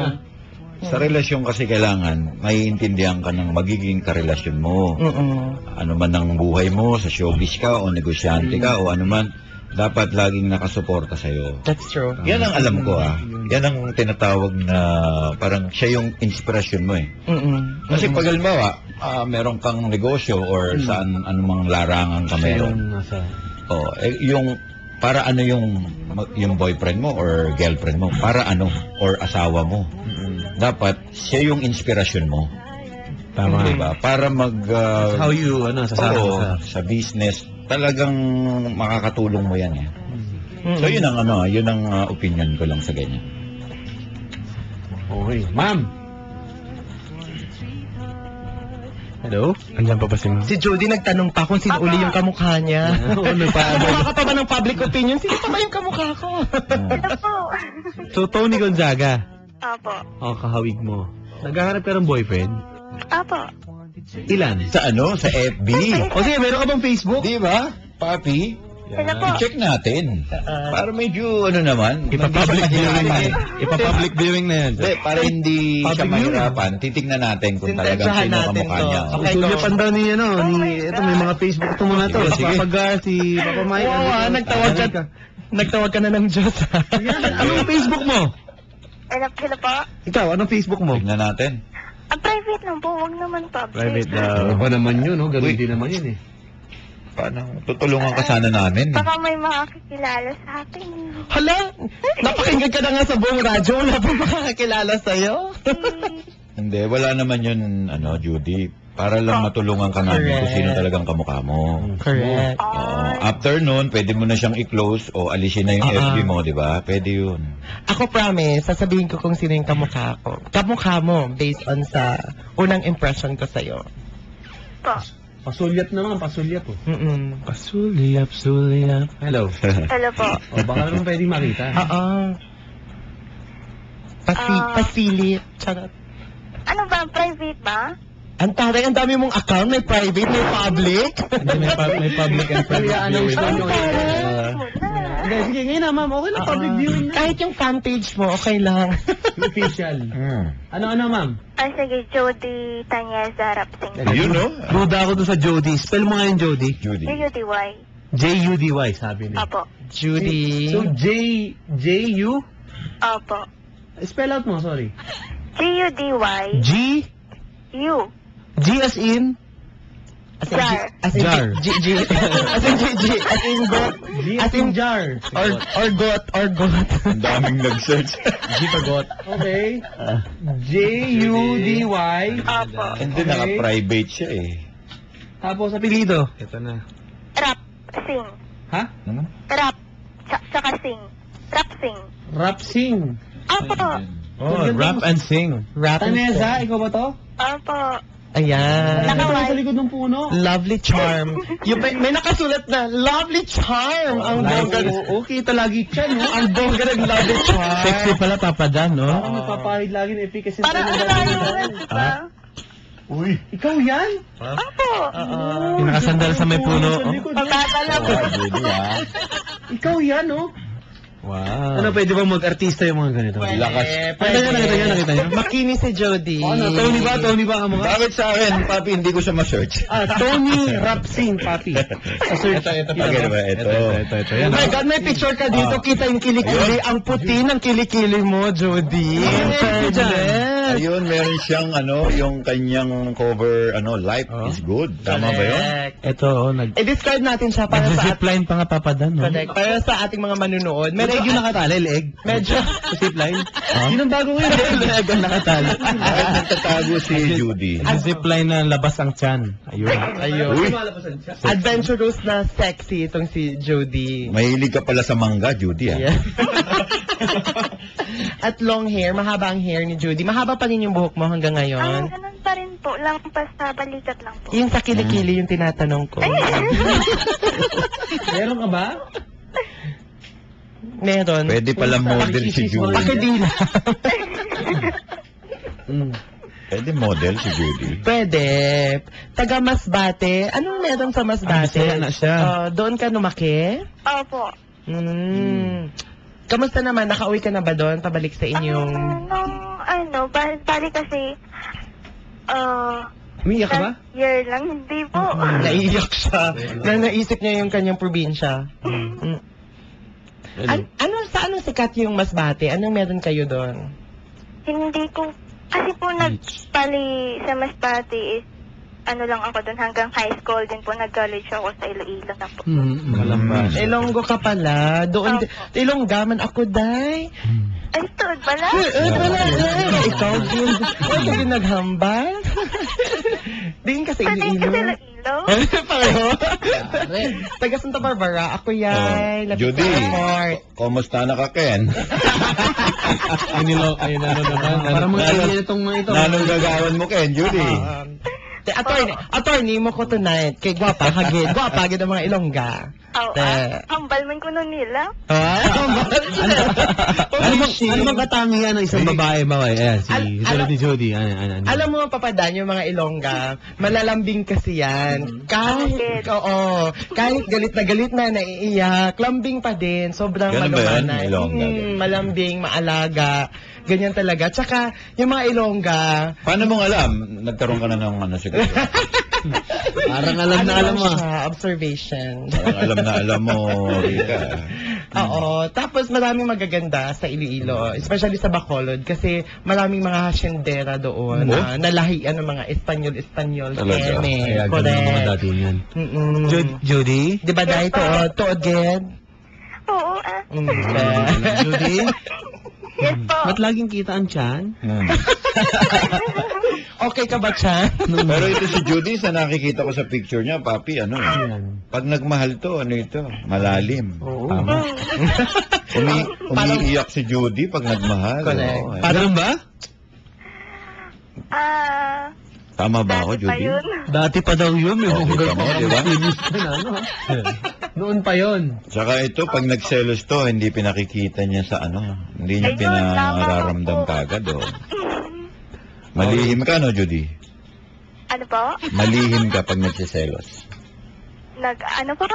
Sa relasyon kasi kailangan, maiintindihan ka ng magiging karelasyon mo. Ano man ang buhay mo, sa showbiz ka, o negosyante ka, o ano man, dapat laging nakasuporta sa'yo. That's true. Yan ang alam ko Yan ang tinatawag na parang siya yung inspirasyon mo Kasi pag halimbawa, meron kang negosyo or saan anumang larangan ka meron. Yung para ano yung boyfriend mo or girlfriend mo, para ano or asawa mo. Dapat siya yung inspirasyon mo. Tama. Diba? Para How you, sasama oo, sa... sa business, talagang makakatulong mo yan So yun ang yun ang opinion ko lang sa ganyan. Okay. Ma'am! Hello? Andiyan pa ba si Ma'am? Si Jody nagtanong pa kung sino uli yung kamukha niya. Ano pa? Kamukha ka pa ba ng public opinion? Sino pa ba yung kamukha ko? Ito po. So, Tony Gonzaga. Opo. Kahawig mo. Naghahanap ka ng boyfriend? Opo. Ilan? Sa sa FB. O sige, meron ka bang Facebook? Di ba, Papi? Sila po. I-check natin. Para medyo naman. Ipa-public viewing na yan. Ipa-public viewing na yan. Hindi, para hindi siya Public viewing. mahirapan, titignan natin kung talagang Sintensyahan sino natin kamukha to. niya. Okay. Usulyapan daw ni, ito may mga Facebook itong mga to. Sige, Si sige. Papa si Papa Mike. Oo, nagtawag ka na ng Diyos. Anong Facebook mo? Sila po. Ikaw, anong Facebook mo? Tignan natin. Private lang po, wag naman public. Private daw. Ba naman yun, Ganun Uy. din naman yun Paano? Tutulungan ka sana namin. Baka may makakilala sa akin. Hala, napakinggan ka na nga sa buong radyo. Wala pa makakakilala sa'yo. Hindi, wala naman yun, Judy. Para lang matulungan ka namin kung sino talagang kamukha mo. Correct. Oo. After nun, pwede mo na siyang i-close o alisin na yung FB mo, di ba? Pwede yun. Ako promise, sasabihin ko kung sino yung kamukha ko. Kamukha mo based on sa unang impression ko sa'yo. Po. Pasulyap naman, pasulyap po. Pasulyap, sulyap. Hello. Hello po. Baka naman pwedeng makita. Oo. Pasilip. Charot. Ano ba, private ba? Ang taray, ang dami mong account. May private, may public. May public and private Announce viewing. lang Ang yung... taray. Hindi, sige, ngayon na, ma'am. Okay lang, public viewing na. Kahit yung fan page mo, okay lang. Official. Ano, ma'am? Sige, Jody Tanyeza Rapsing. Yun, no? Duda ako doon sa Jody. Spell mo nga yung Jody. Judy. Judy Y. J-U-D-Y, sabi niya. Opo. Judy. So, J-U? Opo. Spell out mo, sorry. G-U-D-Y. G? U. G as in? As in, Jar. as in, Jar. G, as in, as in goat, G as in jar. or goat. Ang daming nag-search. G for got. Okay. J-U-D-Y. Opo. Hindi, naka-private siya eh. Tapos, apelido. Ito na. Rap. Sing. Ha? Hmm? Rap. Saka sing. Rap sing. Rap sing. Opo. Oh, rap and sing. Rap and Taneza, ikaw ba to? Opo. Ayan. Ito pala sa likod ng puno. Lovely charm. Yung may nakasulat na, lovely charm. Ang bongga. Okay, ito lagi siya, no? Ang bongga ng lovely charm. Sexy pala, Papa Dan, no? Ako magpapahid lagi ng epic kasi Parang ang layo na, di ba? Uy. Ikaw yan? Opo. Yung nakasandal sa may puno. Sa likod. Pagkakala ko. Judy ah. Ikaw yan, no? Wow. Ano, pwede ba mag-artista yung mga ganito? Lakas. Nakita niyo? Makinis si Jody. Ano, Tony ba? Tony ba ang mga? Bakit sa akin, papi, hindi ko siya ma-search? Tony Rapsing, papi. Sa-search. Ito. Okay ba? Ito. Oh my God, may picture ka dito. Kita yung kilikili. Ang puti ng kilikili mo, Jody. Ayun, meron siyang yung kanyang cover, Life is Good. Tama ba yun? Ito, I-describe natin siya para sa nag-zipline pa nga, Papa Dan, no? correct. Para sa ating mga manunood. Leg yung nakatali, leg. Medyo. Sa zipline. Yun ang bago ngayon. Leg ang nakatali. Bakit nagtatago si Judy? Ang zipline na labas ang tiyan. Ayun. Ayun. Uy. Adventurous na sexy itong si Jody. Mahilig ka pala sa mangga, Judy ah. Yeah. At long hair, mahaba ang hair ni Judy. Mahaba pa rin yung buhok mo hanggang ngayon. Ganun pa rin po. Lampas sa balikat lang po. Yung sa kilikili yung tinatanong ko. Meron ka ba? Meron. Pwede pala model si Judy. Pakidila. Pwede model si Judy. Pwede. Taga Masbate. Anong meron sa Masbate? Bisaya na siya. Doon ka lumaki? Opo. Kamusta naman? Nakauwi ka na ba doon? Pabalik sa inyong... Bali kasi, Umiyak ka ba? last year lang, hindi po. Naiiyak siya. Na naisip niya yung kanyang probinsya. Sa anong sikat yung Masbate? Anong meron kayo doon? Hindi ko, kasi po bali sa Masbate is, lang ako doon hanggang high school din po, nag-college ako sa Iloilo na po. Malambas. Ilonggo ka pala. Doon, Ilonggaman ako, day. Ay, tuod pala? Ikaw din. Ikaw din naghambal. Din kasi Pati Iloilo. sa Iloilo? Pareho. Taga Santa Barbara. Ako yan. Lapit Judy, sa airport. kumusta na ka, Ken? Ayun na naman. Para mga alien itong mga ito. Nanong gagawan mo, Ken, Judy? Attorney mo ko tonight. Kay gwapa, hagid. Gwapa, hagid ang mga Ilongga. Hambal man ko nun nila. Ano bang katangian ng isang babae ba? Ayan, tulad ni Jody. Alam mo, papadan, yung mga Ilongga, malalambing kasi yan. Kahit galit na naiiyak, lambing pa din. Sobrang Ganun ba yan, malumanay. Ilongga? Malambing, maalaga. Ganyan talaga. Tsaka, yung mga Ilongga, Paano mong alam? Nagkaroon ka na ng siguro. Parang alam na alam mo. Observation. Parang alam mo, Rika. Oo. Tapos maraming magaganda sa Iloilo, especially sa Bacolod, kasi maraming mga hasyendera doon na lahian ng mga Espanyol. Talaga? Kaya ganun ang mga dati yan. Judy? Di ba dahil tuod, Ged? Oo, Judy? Yes po. Ba't laging kita ang tiyan? Okay ka ba, Chan? Pero ito si Judy, sa nakikita ko sa picture niya, papi, pag nagmahal to, ito, malalim. Oo. Tama. Umiiyak si Judy pag nagmahal. Correct. Oo, Parang ba? Tama ba ako, Dati pa Judy? yun. Dati pa daw yun. Oo, kita mo, di ba? Noon pa yun. Saka ito, pag nagselos to, hindi pinakikita niya sa hindi niya Ayun, pinararamdam tama po. kagad. Malihim ka, no, Judy? Ano po? Malihim ka pag nagsiselos. Ano po?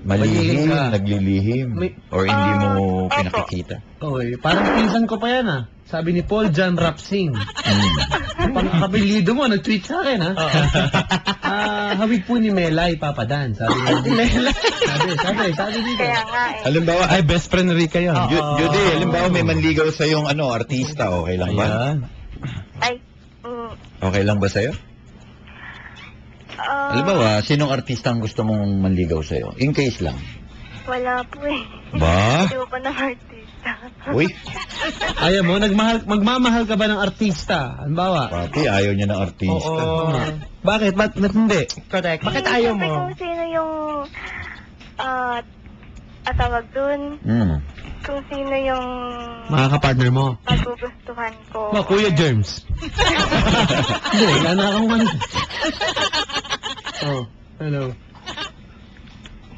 Malihim, ka. naglilihim. May- Or hindi mo Opo. pinakikita. Okay, parang pinsan ko pa yan Sabi ni Paul Jan Rapsing. Pangkapilido mo, nag-tweet sa akin hawig po ni Melay, Papa Dan. Sabi ni Melay. sabi dito. Kaya nga eh. Halimbawa, Ay, best friend ni Rika yun. Judy, halimbawa may manligaw sa yung artista, okay lang ba? Ayan. Ay, Okay lang ba sa'yo? Halimbawa, sinong artista ang gusto mong manligaw sa'yo? In case lang. wala po eh. Ba? Hindi ko pa ng artista. Uy, Ayaw mo, magmamahal ka ba ng artista? Halimbawa. papi, ayaw niya ng artista. Oo. Bakit? Ba't hindi? Correct. Bakit Hindi, ayaw sabi mo? Kung sino yung, atawag dun, kung sino yung Makaka-partner mo. magugustuhan ko. Kuya Germs. Hindi, wala na akong man. Hello.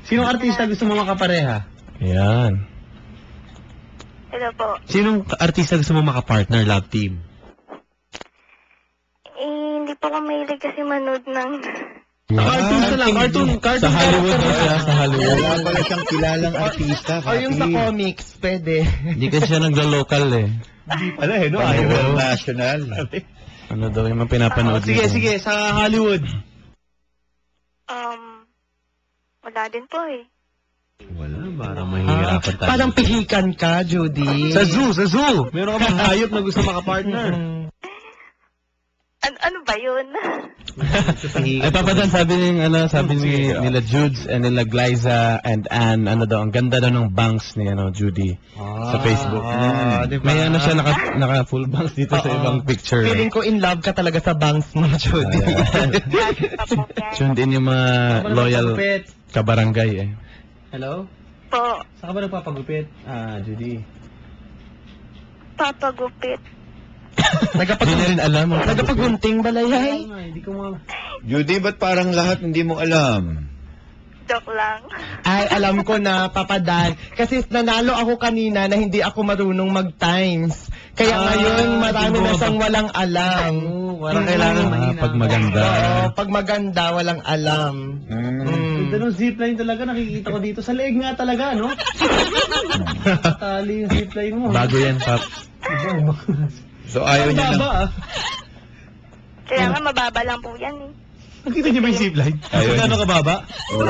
Sinong artista gusto mo makapareha? Ayan. Hello po. Sinong artista gusto mo makapartner, love team? Hindi po ako mahilig kasi manood ng... Cartoon na lang, cartoon. Sa Hollywood na siya, sa Hollywood. Wala pala siyang kilalang artista, O yung sa papi. comics, pwede. Hindi kasi siya naglo-local eh. Hindi pala no? International. Ano daw yung mga pinapanood Sige, sa Hollywood. Wala din po eh. Wala, parang mahihirapan tayo. Parang pihikan ka, Judy. Sa zoo. Meron ka bang hayop na gusto makapartner? Ano ba yun? Ay, Papa Dan, sabi ni nila Judes and nila Glyza and Ann, ang ganda daw ng bangs ni Judy sa Facebook. diba? May siya, naka full bangs dito sa ibang picture. Feeling ko in love ka talaga sa bangs mo, Judy. Lagi pa po yan. Tuned in yung mga loyal kabarangay eh. Hello? Po, Saan ka ba nagpapagupit? Judy. papagupit. Hindi na rin alam. Nagapagunting balayay. Hindi ko ma... Judy, ba't parang lahat hindi mo alam? Joke lang. Ay, alam ko na, Papa Dan. Kasi nanalo ako kanina na hindi ako marunong mag-times. Kaya ngayon, marami na siyang walang alam. Parang kailangan mahina. Pag maganda. Oo, pag maganda, walang alam. Ganda ng zipline talaga, nakikita ko dito. Sa leeg nga talaga, no? Tali yung zipline mo. Bago yan, Pap. So ayaw niya ng... Kaya nga, mababa lang po yan eh. Nakita niyo ba yung zipline? Ayun. Gano'n kababa? Oh,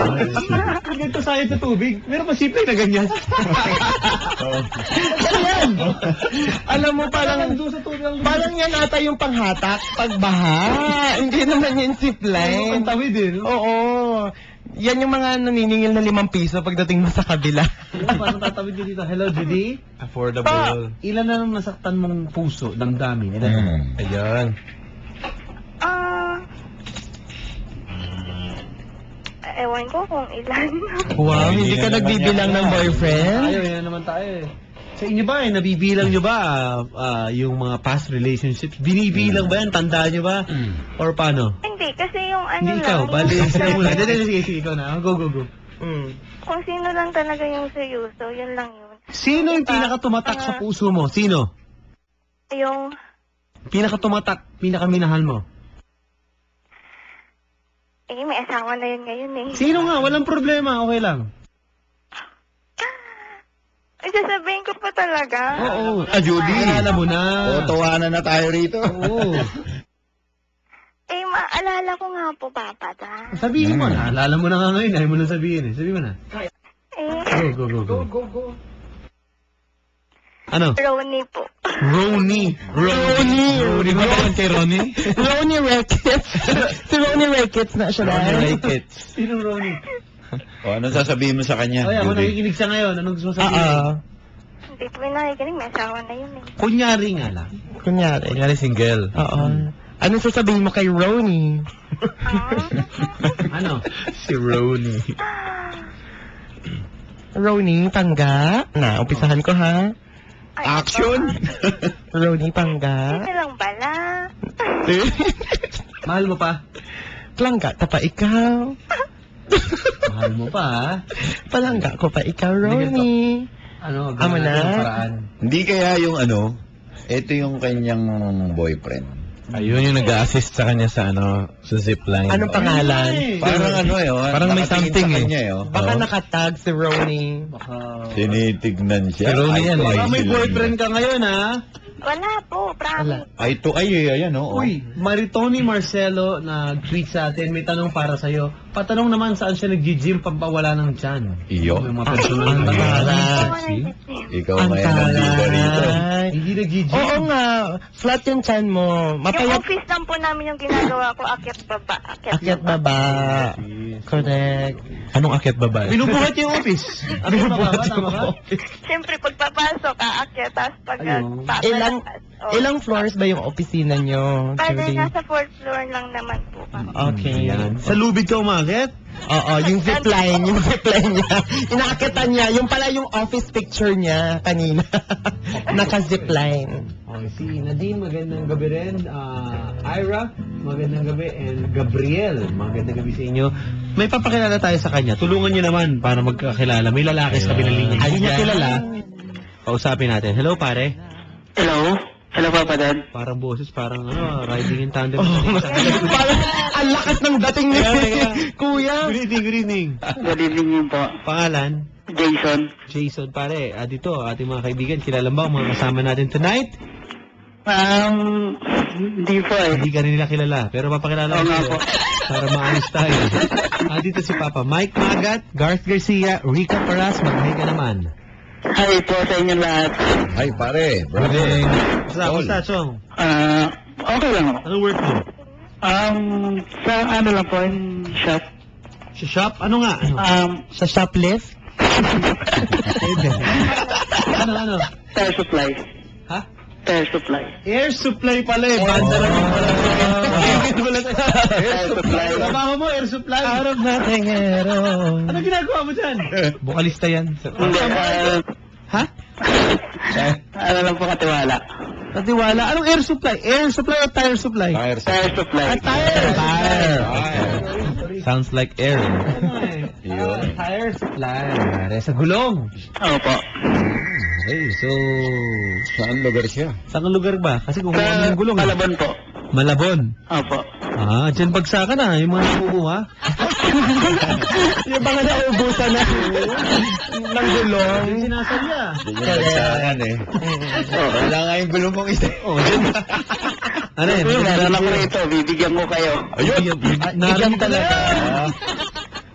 Ganito sayad sa tubig. Meron pa zipline na ganyan. Ayan. Alam mo, parang doon sa tubig ang... parang yan ata yung panghatak pagbaha. Hindi naman yung zipline. Ang tawid eh, no? Oo. Yan yung mga naniningil na 5 piso pagdating mo sa kabila. Parang tatawid niyo dito. Hello, Judy? Affordable. Ilan na nang nasaktan mong puso, damdamin? Ilan? Ayan. Ewan ko kung ilan. Wow, hindi ka nagbibilang ng boyfriend? Tayo, yan naman tayo eh. Sa inyo ba nabibilang nyo ba yung mga past relationships? Binibilang ba yan? Tandaan nyo ba? Or paano? Hindi, kasi yung ano Hindi lang. ikaw, bali yung- sila muna. Sige, ikaw na. Go. Kung sino lang talaga yung seryoso, yun lang yun. Sino yung pinakatumatak sa puso mo? Sino? Yung, Pinakatumatak, pinakaminahal mo? may asawa na yun ngayon eh. Sino nga? Walang problema. Okay lang. Ay, sasabihin ko pa talaga. Oo. Judy. Alala mo na. Tawanan na tayo rito. Oo. Maalala ko nga po, Papa, ta. Sabihin mo na. Alala mo na nga ngayon. Ayaw mo na sabihin eh. Sabihin mo na. Go. Ano? Ronnie po. Ronnie. Di ba naman kay Ronnie? Ronnie Ricketts. Si Ronnie Ricketts na siya Ronnie na. Ricketts. Sino Ronnie? O, anong sasabihin mo sa kanya, Ay, ako Judy? nakikinig siya ngayon. Anong gusto mo sabihin? Hindi po yung nakikinig, may asawa na yun eh. Kunyari nga lang. Kunyari. Kunyari single. Oo. Anong sasabihin mo kay Ronnie? Ano? Si Ronnie. Ronnie, tangga. Na, umpisahan ko ha. Ay, Action! Ronnie, tangga. Hindi lang bala. Mahal mo pa? Plangga, tapa ikaw. Mahal mo pa, ha? Palangga ko pa ikaw, Ronnie. Ano? Amo ganun na. ang paraan. Hindi kaya yung ito yung kanyang boyfriend. Ayun yung nag-assist sa kanya sa sa zipline. Anong pangalan? Parang Parang may something sa eh. kanya, Baka nakatag si Ronnie. Tinitignan siya. Si Ronnie yan, Eye to eye May sila. boyfriend ka ngayon, ha? Wala po, promise. Eye to eye, ayan, oh. Uy, Maritoni Marcelo nag-tweet sa atin, may tanong para sa'yo. Patanong naman saan siya nag-gym pampawala ng tiyan. Iyo. May mga personal na Ikaw may nandito rito. Hindi nag-gym. Oo nga, flat yung chan mo. Yung Mapayat office lang po namin yung ginagawa ko, akyat baba, akyat baba. Correct. Anong akyat babae? Binubuhat niya yung office. Binubuhat Tama ka? Siyempre, pagpapasok, aakyat, tapos pag Ayun. Ilang floors ba yung opisina nyo, Pwede Judy? nasa 4th floor lang naman po kami. Okay. Sa lubid ka umakit? Oo, yung zipline niya. Inaakitan niya. Yung pala yung office picture niya kanina. Naka-zipline. Okay, si Nadine, magandang gabi rin. Ira, magandang gabi. And Gabriel, magandang gabi sa inyo. May papakilala tayo sa kanya. Tulungan niyo naman para magkakilala. May lalaki sa kabilang linya. Hindi niya kilala. Kausapin natin. Hello, pare. Hello? Hello, Papa Dad. Parang boses, parang riding in tandem. Parang ang lakas ng dating ni Kuya. Good evening, good evening. Good evening yun po. Pangalan? Jason. Jason, pare. Dito, ating mga kaibigan, kilala ba ang mga kasama natin tonight? Hindi po eh. Hindi ka rin nila kilala, pero papakilala ko Oo nga sa'yo po. para maayos tayo. Dito si Papa Mike Magat, Garth Garcia, Rica Paras, mag-hi ka naman. Hi po sa inyo lahat. Ay, pare, brother. Basta, Chong. Okay lang ako. Anong work mo? Sa ano lang po, yung shop. Sa shop? Ano nga? Sa shoplift? Ano? Tire supply. Ha? Tire supply. Air supply pala eh. Banda lang yung pala. Tire supply. Trabaho mo, air supply. Out of nothing at all. Ano ginagawa mo dyan? Bukalista yan. Hindi, Ha? ano lang po katiwala. Katiwala. Anong air supply? Air supply o tire supply? Tire sa... Tire supply. Tire. Sounds like air. Yun. Tire supply. Pare, sa gulong. Opo. Okay, so... Saan lugar siya? Saan lugar ba? Kasi kung ano Sa yung gulong. Palaban po. Malabon. Opo. Dyan bagsakan na. Yung mga nakukuha. Yung mga naubusan na ng gulong. Yung sinasalya. Hindi yung bagsakan eh. Wala nga yung gulong mong isa. Dyan. Ano yan? Meron ako rito, bibigyan ko kayo. Ayun. Narinig talaga.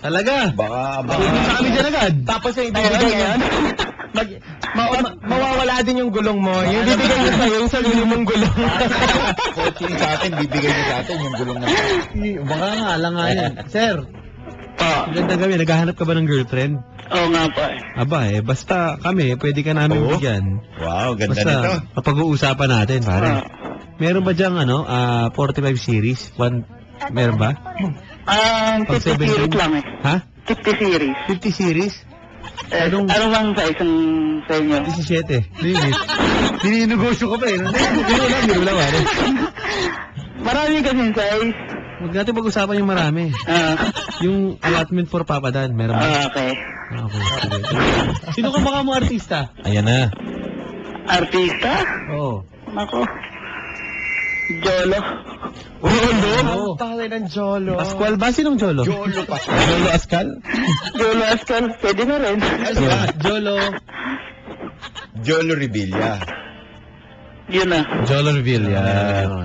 Talaga. Baka... Sa kami dyan agad. Tapos yung ibibigay niya, mawawala din yung gulong mo. Yung bibigay niya sa'yo, yung sarili mong gulong. Coaching sa atin, bibigay niyo sa atin yung gulong na... Baka nga, alanganin. Sir, Po. maganda kami. Naghahanap ka ba ng girlfriend? Oo nga po eh. Aba basta kami, pwede ka namin Oo. bigyan. Wow, ganda nito. Basta, mapag-uusapan natin, pare. Meron ba dyang 45 series? Meron ba? 50 series lang eh. Ha? 50 series. 50 series? Anong- Ano bang sa isang sa inyo? 17. Linis. Dininegosyo ka pa eh. Biro lang, pare. Marami kasing size. Huwag natin pag-usapan yung marami. Yung allotment for Papa Dan, meron ba? Okay. Okay, sige. Sino ka baka mo artista? Ayan na. Artista? Oo. Nako. Jolo. Oo. Tawag ng Jolo. Pascual ba? Sinong Jolo? Jolo pa. Jolo Ascal? Jolo Ascal. Pwede na rin. Jolo. Jolo Revilla. Yun na. Jolo Revilla.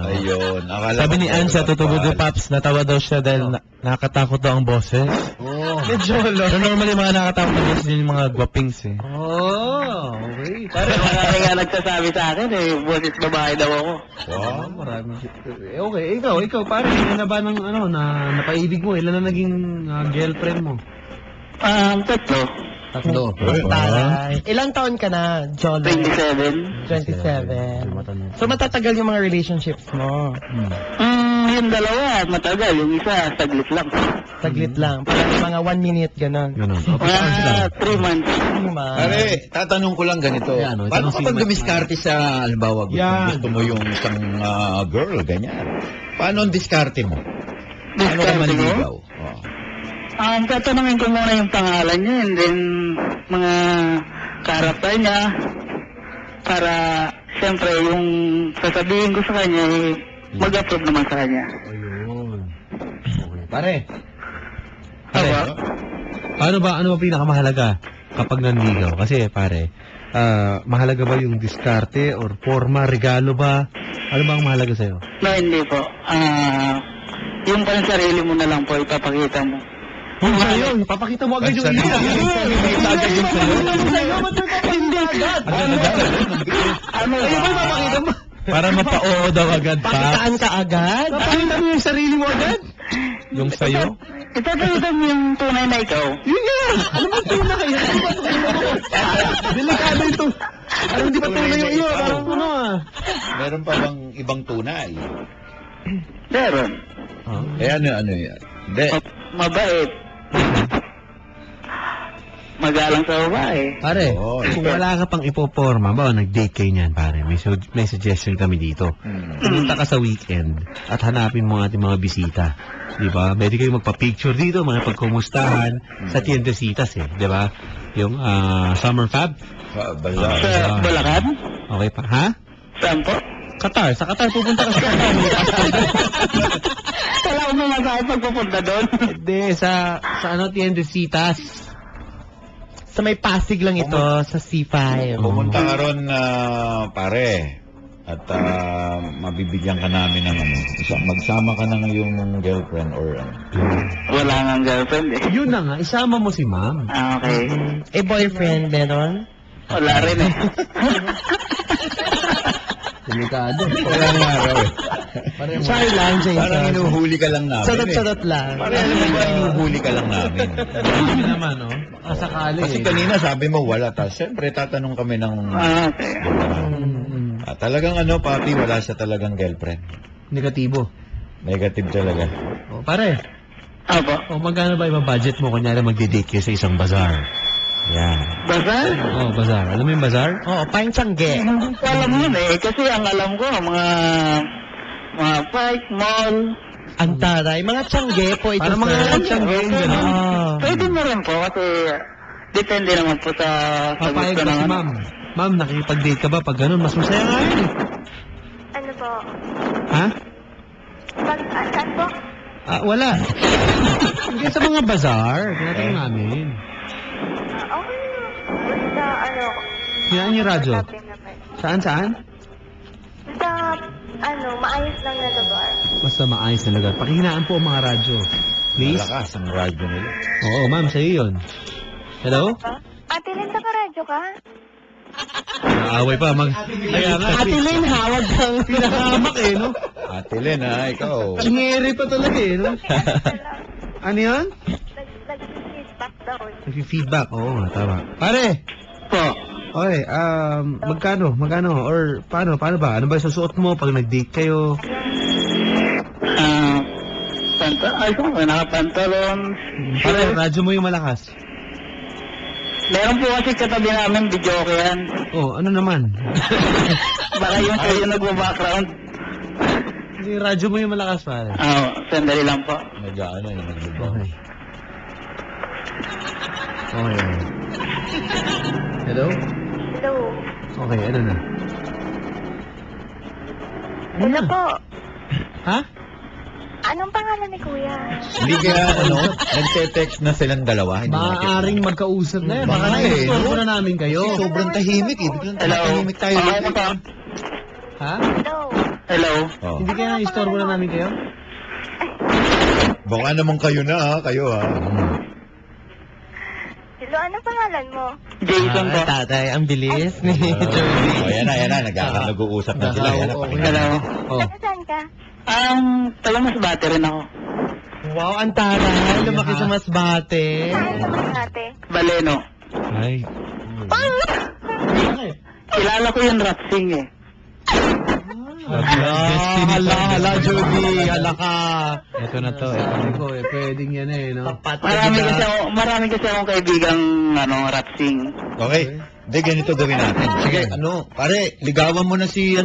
Ayun. Akala Sabi ko ni Ann sa Tutubugo Paps, natawa daw siya dahil nakakatakot daw ang boses. Oo. Ni Jolo. So normally mga nakakatakot na boses yun yung mga gwapings eh. Oh, okay. Pare, marami nga nagsasabi sa akin eh. Boses babae daw ako. Wow. Marami. Okay, ikaw, pare, ilan na ba ng napaibig mo? Ilan na naging girlfriend mo? Tatlo. Tatlo. Taray. Ilang taon ka na, Jolo? 27. 27. So matatagal yung mga relationships mo. Yung dalawa, matagal. Yung isa, saglit lang. Saglit lang. Parang mga 1 minute, gano'n. Ganon. Mga 3 months. Pare, tatanong ko lang ganito. Yan, Paano tanong si kapag Mike dumiskarte sa, halimbawa, Yan. gusto mo yung isang girl, ganyan. Paano ang diskarte mo? Paano ka Diskarte ko? manligaw? Tatanungin ko muna yung pangalan niya and then mga karakter niya para siyempre yung sasabihin ko sa kanya mag-approve naman sa kanya. Ayun. Okay. Pare, Aba, ano ba pinakamahalaga kapag nanligaw? Kasi pare, mahalaga ba yung diskarte or forma, regalo ba? Ano ba ang mahalaga sa'yo? no, hindi po. Yung pang sarili mo na lang po, ipapakita mo. Yung sa'yo, papakita mo agad yung iyo. Papakita agad yung sa'yo. Hindi agad. Ano Ano ba papakita mo? Para mapa-oo daw agad pa. Pakitaan ka agad? Papakita mo yung sarili mo agad? Yung sayo. Ipapakita mo yung tunay na ikaw. Yun nga! Ano ba tunay? Ano ba tunay? Delikado ito. Parang di ba tunay yung iyo? Parang ano ah. Meron pa bang ibang tunay? Meron. Ano yan? Hindi. Mabait. Magalang sa babae. Pare, Oo. kung wala ka pang ipoporma, ba, nag-date kayo niyan, pare, may suggestion kami dito. Pumunta ka sa weekend at hanapin mo ang ating mga bisita. Di ba? Pwede kayo magpa-picture dito, mga pagkumustahan sa Tiendesitas di ba? Yung Summer Fab. Bazaar. Sa Bulacan? Okay pa, ha? Saan po? Qatar, sa Qatar pupunta ka sa Qatar. Wala akong mamasakit pagpupunta doon. Hindi, sa Tiendesitas. Sa may Pasig lang ito, sa C5. Pumunta ka ron, pare. At mabibigyan ka namin ng magsama ka ng iyong girlfriend or Wala nang girlfriend eh. Yun na nga, isama mo si ma'am. Okay. Boyfriend, meron? Wala rin eh. Delikado. Wala nga raw eh. Sorry lang, Jason. Parang inuhuli ka lang namin Sarot-sarot lang. Parang alam mo ba, inuhuli ka lang namin. Hindi naman, no? Sakali. Kasi kanina sabi mo wala. Tapos siyempre tatanong kami ng... Okay. talagang papi, wala siya talagang girlfriend. Negatibo. Negative talaga. O, pare. Apo. O, magkano ba yung budget mo? Kunyari magde-date kayo sa isang bazaar. Yan. Basal? Oo, bazaar. Alam mo yung bazaar? Oo, parang tiyangge. Hindi ko alam yun eh. Kasi ang alam ko, mga park, mall. Ang taray. Mga tiyangge po ito, Para mga sir. tiyangge, gano'n. Pwede mo rin po kasi depende naman po sa Papayag gusto ba si ng- ma'am? Ma'am, nakikipag-date ka ba? Pag gano'n, mas masaya nga yun eh. Ano po? Ha? Saan po? Wala. Hindi sa mga bazaar. Tinatanong namin. Okay. Basta Yan yung radyo. Sabi naman. Saan? Basta, maayos lang na lugar. Basta maayos na lugar. Pakihinaan po ang mga radyo. Please? Malakas ang radyo nila. Oo, ma'am, sa'yo yun. Hello? Ate Lynn, naka-radyo ka? Naaway pa. Kaya nga. Ate Lynn, hawag kang Pinakamak no? Ate Len, ikaw. Ingeri pa talaga no? Ano yun? Nag-feedback daw. Nag-feedback. Oo nga, tama. Pare! Po. Okay, magkano? Or paano ba? Ano ba yung susuot mo pag nag-date kayo? Nakapantalon. Pare, radyo mo yung malakas. Meron po kasi katabi namin video yan. Oh, ano naman? Baka yung kayo nagbo-background. Hindi, radyo mo yung malakas, pare. Sandali lang po. Medyo yung nagbibaw. Okay. Okay. Hello? Hello. Okay, ano na? Hello po. Ha? Anong pangalan ni Kuya? Hindi kaya, nagte-text na silang dalawa. Hindi Maaaring magkausap na yan. Baka Baka na-istorbo na namin kayo. Sobrang tahimik eh. Biglang Hello. tahimik tayo. Okay na po. Ha? Hello. Hello. Oh. Hindi kaya na-istorbo na namin kayo? Baka naman kayo na kayo ha. Hello, anong pangalan mo? Jason po. tatay, ang bilis ni Oh, yan na. Nag-uusap na sila. Yan na, pakinggan. Hello. Oh. Taga saan ka? Taga Masbate rin ako. Wow, ang taray. Lumaki sa Masbate. Saan naman ate? Baleno. Ay. Kilala ko yung rap sing eh. Hala, Jody. Hala ka. Ito na to. Ito ko eh. Pwedeng yan no? Tapat Marami kasi akong kaibigang rap sing. Okay. Hindi, ganito gawin natin. Sige, pare, ligawan mo na si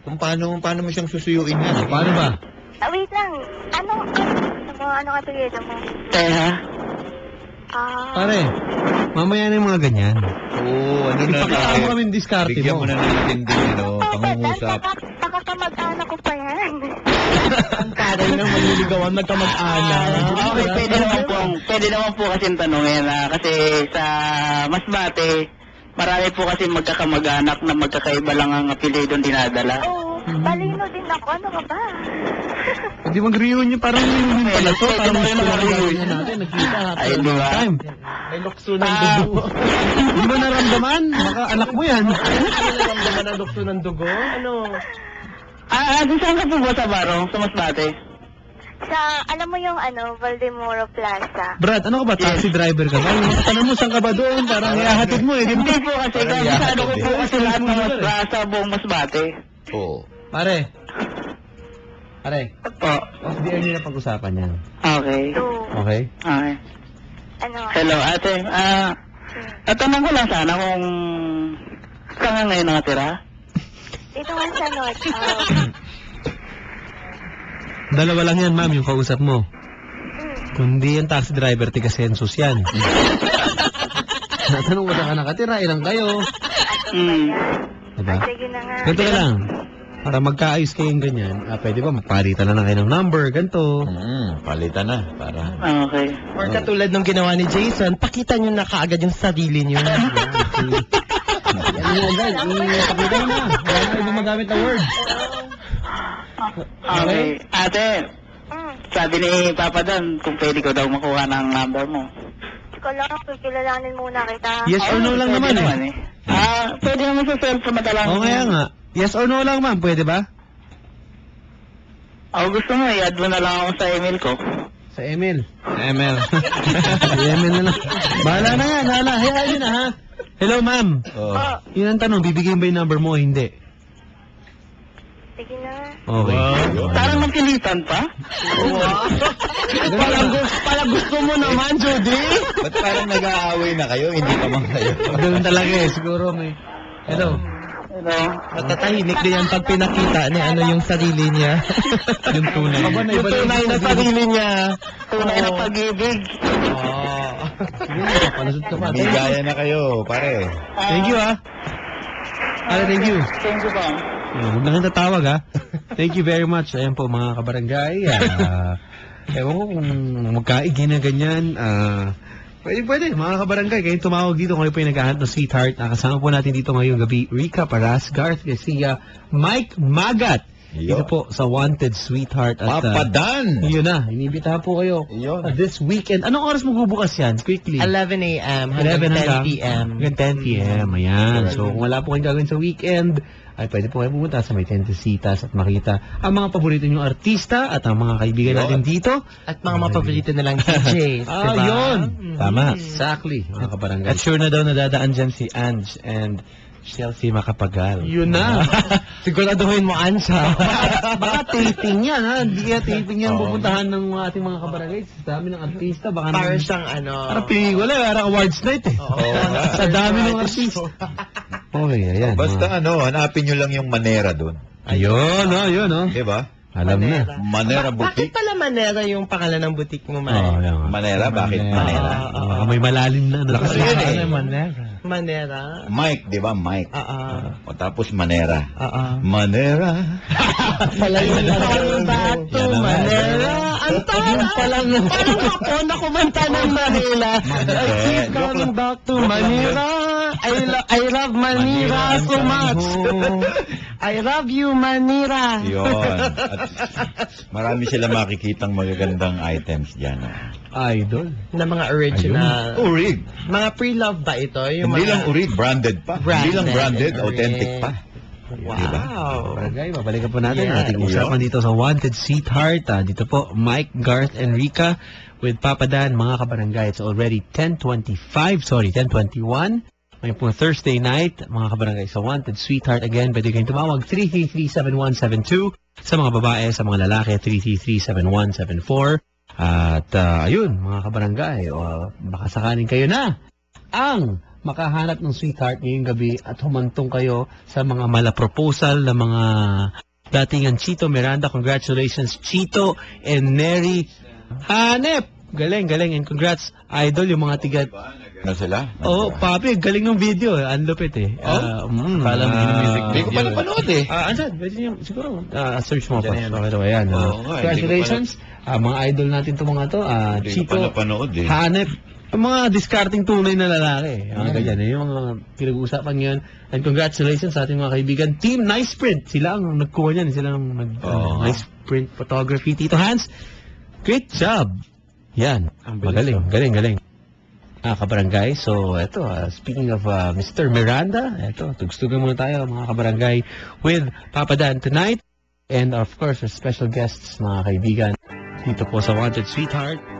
kung paano mo siyang susuyuin yan. Paano ba? Wait lang. Ano apelyido mo? Teha. Pare, mamaya na yung mga ganyan. Oo, Ipakita mo kami yung diskarte Bigyan mo. mo na ng intindi, pangungusap. Baka Baka kamag-anak ko pa yan. Ang taray ng manliligawan, nagkamag-anak. Okay, pwede naman po kasi tanungin kasi sa Masbate, marami po kasi magkakamag-anak na magkakaiba lang ang apelidong dinadala. Oo, talino din ako. Ano ka ba? Hindi mag-reunion, parang reunion pala to. Pwede Parang mo rin reunion natin. Nagkita Ay, di ba? time. May lukso ng dugo. Hindi mo naramdaman? Baka anak mo yan. Ano naramdaman ng lukso ng dugo? Ano? Saan ka po ba sa Barong, sa Masbate? Sa, alam mo yung Valdemoro Plaza. Brad, ano ka ba? Taxi driver ka ba? Yung tanong mo, saan ka ba doon? Parang ihahatid mo eh. Di ba? Hindi po kasi, kabisado ko po kasi lahat ng sa buong Masbate. Oo. Pare. Pare. Po. Off the air nyo na pag-usapan yan. Okay. So, Okay? Okay. ano, Hello, ate. Tatanong ko lang sana kung saan ka ngayon nakatira? dito nga sa North. Dalawa lang yan, ma'am, yung kausap mo. Kundi yung taxi driver, tiga Census yan. Natanong mo saan ka nakatira, ilang kayo. Diba? Sige na nga. Ganito ka lang. Para magkaayos kayong ganyan, pwede ba magpalitan na kayo ng number, ganito. Palitan na. Para... Okay. Or katulad nung ginawa ni Jason, pakita nyo na kaagad yung sarili nyo. Ano yan, guys? Ipakita mo na. Wala na kayo gumagamit ng word. Okay. Ate, sabi ni Papa Dan kung pwede ko daw makuha ng number mo. Hindi ko lang, kikilalanin muna kita. Yes or no lang Pwede naman eh. Pwede naman sa cellphone na talaga. O kaya nga. Yes or no lang, ma'am. Pwede ba? Ako gusto mo, i-add mo na lang ako sa email ko. Sa email. Email. Email na lang. Bahala na nga, bahala. Hayaan nyo na, ha? Hello, ma'am. Oo. Yun ang tanong, bibigyan ba yung number mo o hindi? Sige na nga. Okay. Parang magkilitan pa? Parang gusto mo naman, Judy. Ba't parang nag-aaway na kayo? Hindi naman kayo. Ganun talaga eh, siguro may... Hello. Hello? Matatahimik din yan pag pinakita ni ano yung sarili niya. Yung tunay. Yung tunay na sarili niya. Tunay na pag-ibig. Palasot ka pa. Bigaya na kayo, pare. Thank you, ha? Pare, thank you. Thank you po. Huwag na kang tatawag, ha? Thank you very much. Ayan po, mga kabarangay. Ewan ko kung magkaigin na ganyan. Pwede, mga kabarangay. Kayo tumawag dito kung kayo po yung naghahanap ng sweetheart. Kasama po natin dito ngayong gabi, Rica Paras, Garth Garcia, Mike Magat. Dito po sa Wanted Sweetheart. At, Papa Dan! yun na, inibitahan po kayo. Yun. This weekend. Anong oras magbubukas yan? Quickly. 11 a.m. 11 hanggang 10 p.m. Hanggang 10 p.m. Ayan. So, kung wala po kayong gagawin sa weekend, ay pwede po kayo pumunta sa may Tentesitas at makita ang mga paborito niyong artista at ang mga kaibigan natin dito. At mga mapaborito na lang DJs, diba? Yun. Tama. Exactly. Mga kabarangay. At sure na daw nadadaan dyan si Ange and Chelsea Macapagal. Yun na. Siguraduhin mo, Ansa. Baka taping yan, ha? Hindi kaya taping yan pupuntahan ng ating mga kabarangay. Sa dami ng artista. Baka Para naman- siyang Parang pelikula, parang awards night eh. Sa dami ng artista. Okay, ayan. Basta hanapin nyo lang yung manera doon. Ayun, yun, Di ba? Alam na. Manera Bakit Boutique. pala Manera yung pangalan ng boutique mo, Oo, man? yan. Manera, bakit Manera? Baka may malalim na. Kasi yun eh. Manera. Mike, di ba? Mike. Oo. O tapos Manera. Oo. Manera. Pala yun. Going back to Yan na nga. Manera. Ang taray. Parang ako na kumanta ng Manila. I keep coming back to Manila. I love Manila so much. I love you, Manila. Yun. At marami sila makikitang magagandang items dyan. Idol. Na mga original. Urig. Mga pre-love ba ito? Yung Hindi mga... lang urig, branded pa. Hindi lang branded, authentic pa. Wow. Okay, babalikan po natin Yeah. ating usapan dito sa Wanted Sweetheart. Dito po, Mike, Garth, and Rica with Papa Dan, mga kabarangay. It's already 10:21. Ngayon po Thursday night, mga kabarangay, sa Wanted Sweetheart. Again, pwede kayong tumawag 333-7172. Sa mga babae, sa mga lalaki, 333-7174. At ayun, mga kabarangay, baka sakaling kayo na ang makahanap ng sweetheart ngayong gabi at humantong kayo sa mga mala proposal ng mga datingan Chito Miranda. Congratulations, Chito and Neri Hanep. Galing, galing. And congrats, Idol, yung mga tiga Na sila? Oo, papi, galing ng video. Ang lupit eh. Akala mo yung music Hindi ko pa napanood eh. Andyan, pwede niyo, siguro, search mo pa. Diyan yan. Okay, ayan. Oo nga, Congratulations. Mga idol natin itong mga to. Hindi ko pa Chico, napanood eh. Hanep, yung mga discarding tunay na lalaki. Mga ganyan. Yung mga pinag-uusapan ngayon. And congratulations sa ating mga kaibigan. Team Nice Print. Sila ang nagkuha niyan. Sila ang Nice Print Photography. Tito Hans, great job. Yan. Magaling. Galing. Kabarangay. So, eto, speaking of Mr. Miranda, eto, tugstugan muna tayo mga kabarangay with Papa Dan tonight. And of course, our special guests, mga kaibigan, dito po sa Wanted Sweetheart.